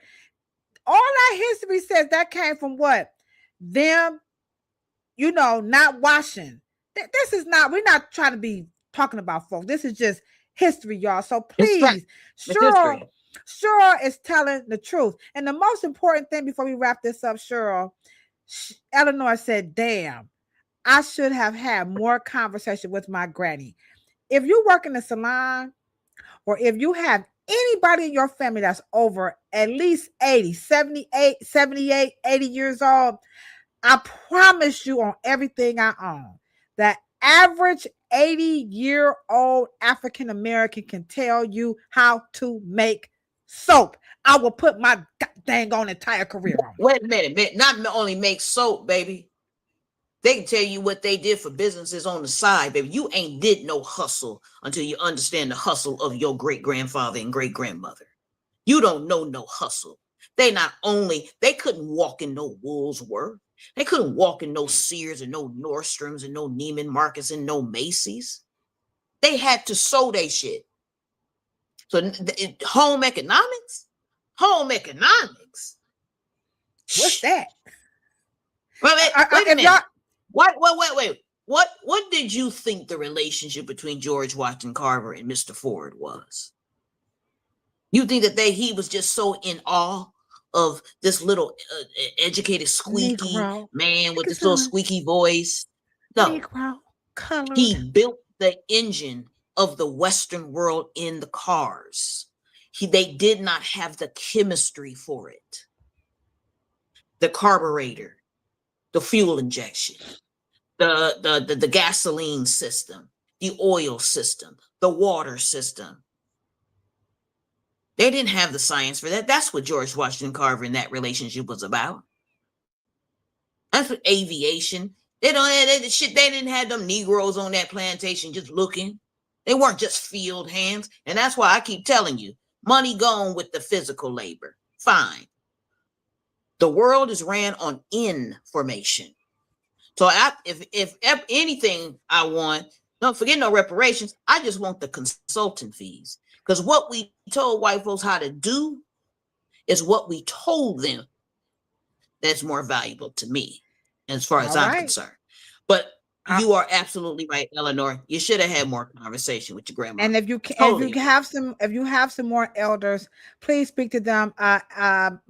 All that history says that came from what? Them, not washing. This is not, we're not trying to be talking about folks. This is just history, y'all. So please, Cheryl is telling the truth. And the most important thing before we wrap this up, Cheryl, Eleanor said, damn, I should have had more conversation with my granny. If you work in a salon, or if you have anybody in your family that's over at least 80, 78, 80 years old, I promise you on everything I own, that average 80-year-old African American can tell you how to make soap. I will put my dang on entire career on. Wait a minute, not only make soap, baby. They can tell you what they did for businesses on the side, baby. You ain't did no hustle until you understand the hustle of your great-grandfather and great-grandmother. You don't know no hustle. They couldn't walk in no Woolworth. They couldn't walk in no Sears and no Nordstroms and no Neiman Marcus and no Macy's. They had to sew their shit. So home economics. What's that? Wait a minute. Wait. What did you think the relationship between George Washington Carver and Mr. Ford was? You think that he was just so in awe of this little educated, squeaky Negro. man with this little squeaky voice? No. Negro, colored. He built the engine of the Western world in the cars. They did not have the chemistry for it. The carburetor, the fuel injection, the gasoline system, the oil system, the water system. They didn't have the science for that. That's what George Washington Carver and that relationship was about. That's what aviation. They didn't have them Negroes on that plantation just looking. They weren't just field hands. And that's why I keep telling you, money gone with the physical labor. Fine. The world is ran on information. So if anything I want, don't forget no reparations. I just want the consultant fees. Because what we told white folks how to do is what we told them that's more valuable to me as far as I'm concerned. But you are absolutely right, Eleanor. You should have had more conversation with your grandma. And if you have some more elders, please speak to them.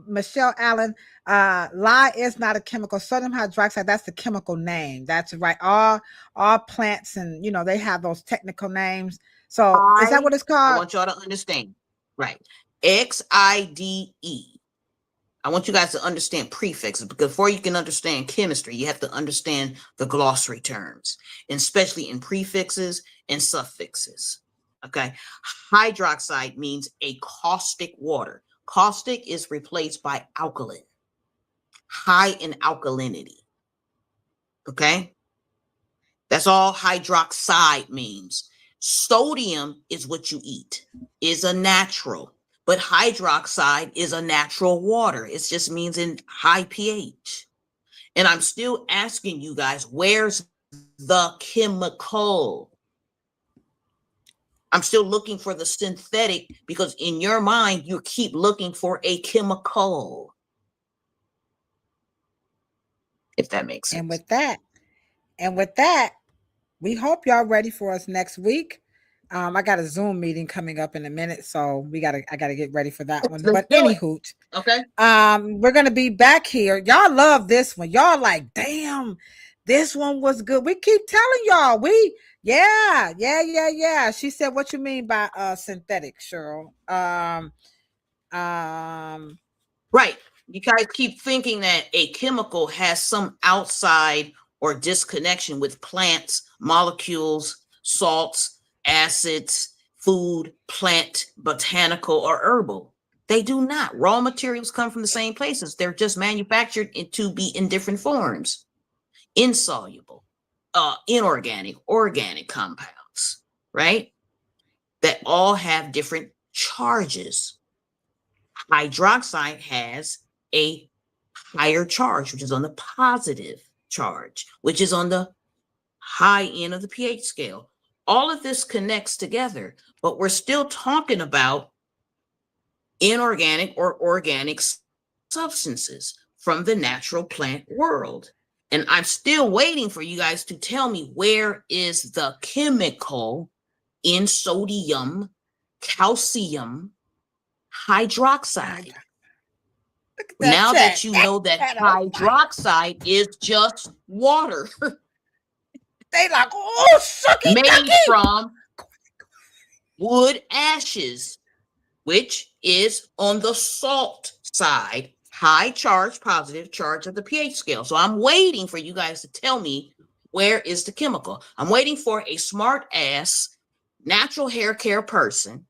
Michelle Allen, lye is not a chemical. Sodium hydroxide, that's the chemical name. That's right. All plants, and they have those technical names. So is that what it's called? I want y'all to understand. Right. XIDE. I want you guys to understand prefixes, because before you can understand chemistry, you have to understand the glossary terms, and especially in prefixes and suffixes. Okay. Hydroxide means a caustic water. Caustic is replaced by alkaline, high in alkalinity. Okay. That's all hydroxide means. Sodium is what you eat, is a natural. But hydroxide is a natural water. It just means in high pH. And I'm still asking you guys, where's the chemical? I'm still looking for the synthetic, because in your mind, you keep looking for a chemical. If that makes sense. And with that, we hope y'all ready for us next week. I got a Zoom meeting coming up in a minute, so I gotta get ready for that one. But anywho, okay. We're gonna be back here. Y'all love this one. Y'all like, damn, this one was good. We keep telling y'all, yeah. She said, what you mean by synthetic, Cheryl? Right. You guys keep thinking that a chemical has some outside or disconnection with plants, molecules, salts, acids, food, plant, botanical, or herbal. They do not. Raw materials come from the same places. They're just manufactured to be in different forms. Insoluble, inorganic, organic compounds, right? That all have different charges. Hydroxide has a higher charge, which is on the positive charge, which is on the high end of the pH scale. All of this connects together, but we're still talking about inorganic or organic substances from the natural plant world. And I'm still waiting for you guys to tell me, where is the chemical in sodium, calcium, hydroxide? Now that you know that hydroxide is just water. They like, oh, sucky, made from wood ashes, which is on the salt side, high charge, positive charge of the pH scale. So I'm waiting for you guys to tell me, where is the chemical? I'm waiting for a smart ass natural hair care person,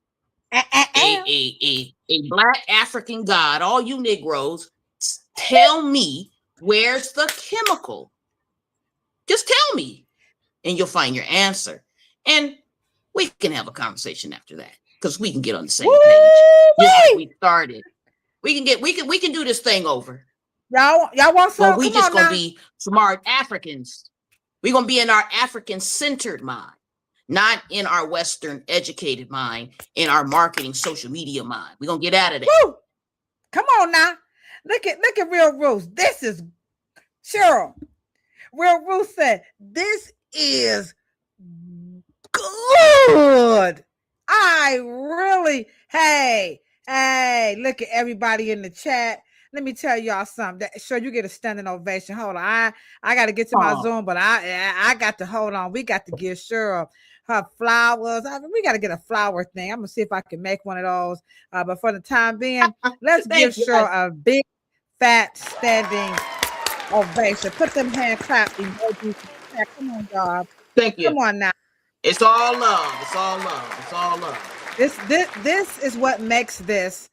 a Black African god, all you Negroes, tell me, where's the chemical? Just tell me, and you'll find your answer. And we can have a conversation after that because we can get on the same page. Just like we started. We can do this thing over. Y'all want some? But we just gonna be smart Africans. We're gonna be in our African-centered mind, not in our Western educated mind, in our marketing social media mind. We're gonna get out of that. Woo! Come on now. Look at Real Ruth. This is Cheryl. Real Ruth said, this is good. I really, hey, look at everybody in the chat. Let me tell y'all something. Sure, you get a standing ovation. Hold on. I got to get to my Zoom, but I got to hold on. We got to give Cheryl her flowers. We got to get a flower thing. I'm going to see if I can make one of those. But for the time being, let's give Cheryl a big, fat, standing ovation. Put them hand clap emojis. Come on, y'all. Thank you. Come on now. It's all love. It's all love. It's all love. This is what makes this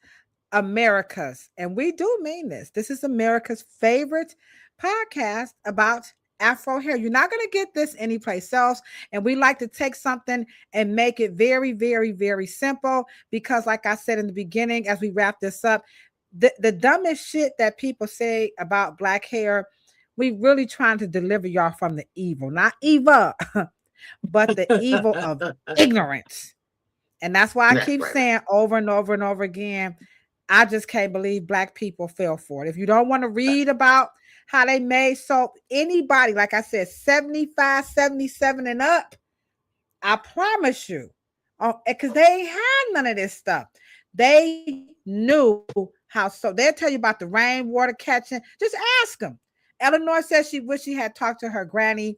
America's, and we do mean this. This is America's favorite podcast about Afro hair. You're not going to get this anyplace else. And we like to take something and make it very, very, very simple because, like I said in the beginning, as we wrap this up, the dumbest shit that people say about Black hair, we really trying to deliver y'all from the evil, not evil, but the evil of ignorance. And that's why I keep saying over and over and over again, I just can't believe Black people fell for it. If you don't want to read about how they made soap, anybody, like I said, 75, 77 and up, I promise you, because they ain't had none of this stuff. They knew how soap. They'll tell you about the rainwater catching. Just ask them. Eleanor says she wish she had talked to her granny.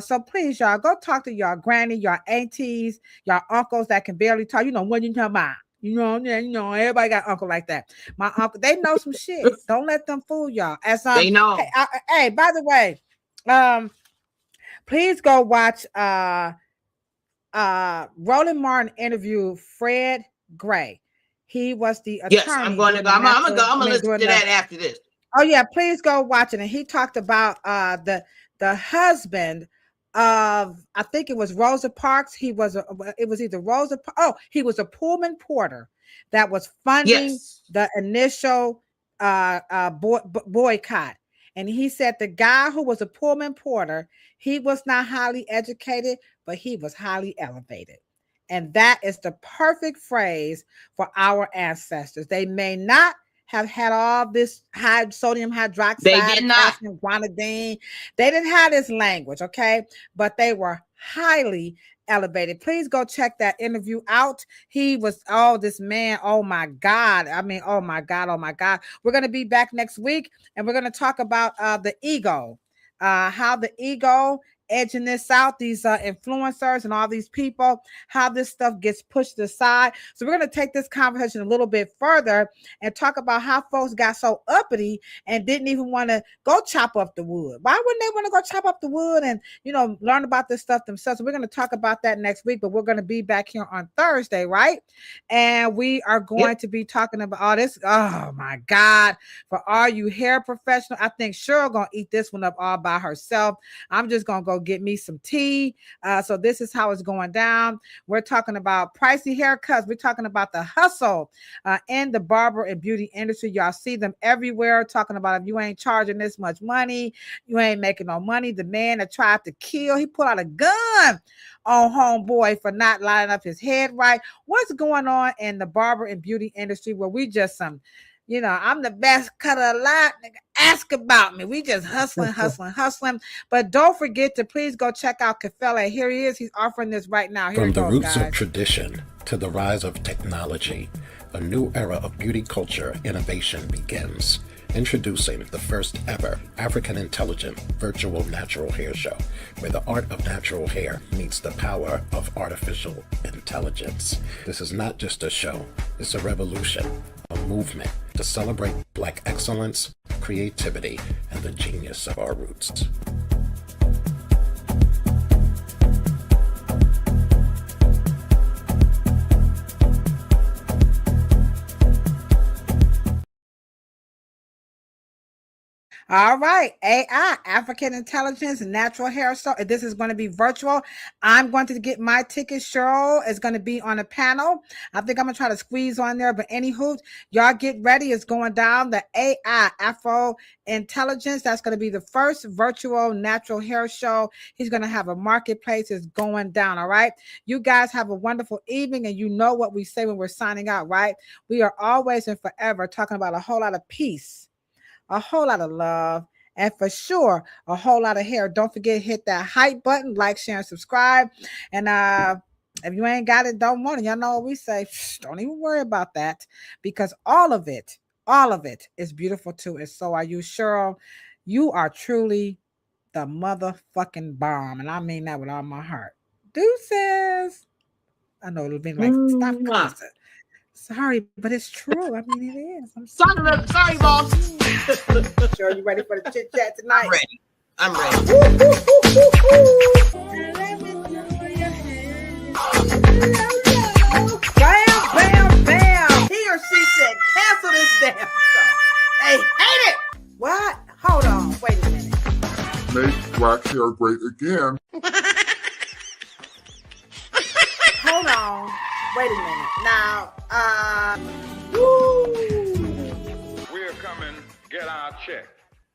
So please, y'all, go talk to your granny, your aunties, your uncles that can barely talk. You know, when you talk about, you know, everybody got uncle like that. My uncle, they know some shit. Don't let them fool y'all. As they know. Hey, by the way, please go watch Roland Martin interview Fred Gray. He was the attorney. Yes, I'm gonna listen to that after this. Oh yeah, please go watch it. And he talked about the husband of, I think it was Rosa Parks. It was either Rosa. Oh, he was a Pullman porter that was funding the initial boycott. And he said the guy who was a Pullman porter, he was not highly educated, but he was highly elevated. And that is the perfect phrase for our ancestors. They may not have had all this high sodium hydroxide, they did not. Guanidine. They didn't have this language, okay? But they were highly elevated. Please go check that interview out. He was, this man, oh my God. I mean, oh my God. We're going to be back next week, and we're going to talk about the ego, how the ego edging this out, these influencers and all these people, how this stuff gets pushed aside. So we're going to take this conversation a little bit further and talk about how folks got so uppity and didn't even want to go chop up the wood. Why wouldn't they want to go chop up the wood and, learn about this stuff themselves? So we're going to talk about that next week, but we're going to be back here on Thursday, right? And we are going to be talking about all this. Oh my God. For all you hair professionals, I think Cheryl going to eat this one up all by herself. I'm just going to go get me some tea. So this is how it's going down. We're talking about pricey haircuts. We're talking about the hustle in the barber and beauty industry. Y'all see them everywhere talking about if you ain't charging this much money, you ain't making no money. The man that tried to kill, he put out a gun on homeboy for not lining up his head right. What's going on in the barber and beauty industry where we just I'm the best cutter alive. Ask about me. We just hustling. But don't forget to please go check out Kafele. Here he is. He's offering this right now. Here From the roots guys. of tradition to the rise of technology, a new era of beauty culture innovation begins. Introducing the first ever African Intelligent Virtual Natural Hair Show, where the art of natural hair meets the power of artificial intelligence. This is not just a show, it's a revolution, a movement to celebrate Black excellence, creativity, and the genius of our roots. All right, AI, African Intelligence, Natural Hair Show. This is going to be virtual. I'm going to get my ticket. Cheryl is going to be on a panel. I think I'm going to try to squeeze on there, but anywho, y'all get ready. It's going down. The AI, Afro Intelligence. That's going to be the first virtual natural hair show. He's going to have a marketplace. It's going down. All right. You guys have a wonderful evening, and you know what we say when we're signing out, right? We are always and forever talking about a whole lot of peace, a whole lot of love, and for sure, a whole lot of hair. Don't forget, hit that hype button, like, share, and subscribe. And if you ain't got it, don't want it. Y'all know what we say. Don't even worry about that, because all of it is beautiful too. And so are you, Cheryl. You are truly the motherfucking bomb. And I mean that with all my heart. Deuces. I know it'll be like, stop cussing. Sorry, but it's true. I mean, it is. I'm sorry, boss. Sure, you ready for the chit chat tonight? I'm ready. Bam, bam, bam. He or she said, cancel this damn show. They hate it. What? Hold on. Wait a minute. Make black hair great again. Hold on. Wait a minute. Now, We're coming, get our check.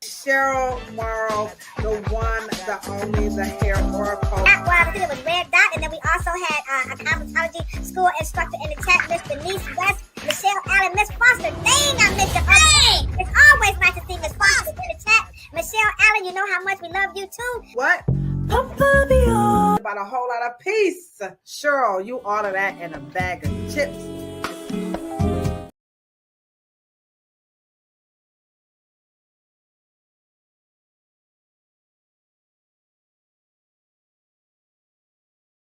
Cheryl, Morrow, the one, the only, the hair oracle. Well, I think it was Red Dot, and then we also had a cosmetology school instructor in the chat, Miss Denise West, Michelle Allen, Miss Foster. Dang, I missed her. Hey! It's always nice to see Miss Foster in the chat. Michelle Allen, you know how much we love you too. What? About a whole lot of peace. Cheryl, you order that in a bag of chips.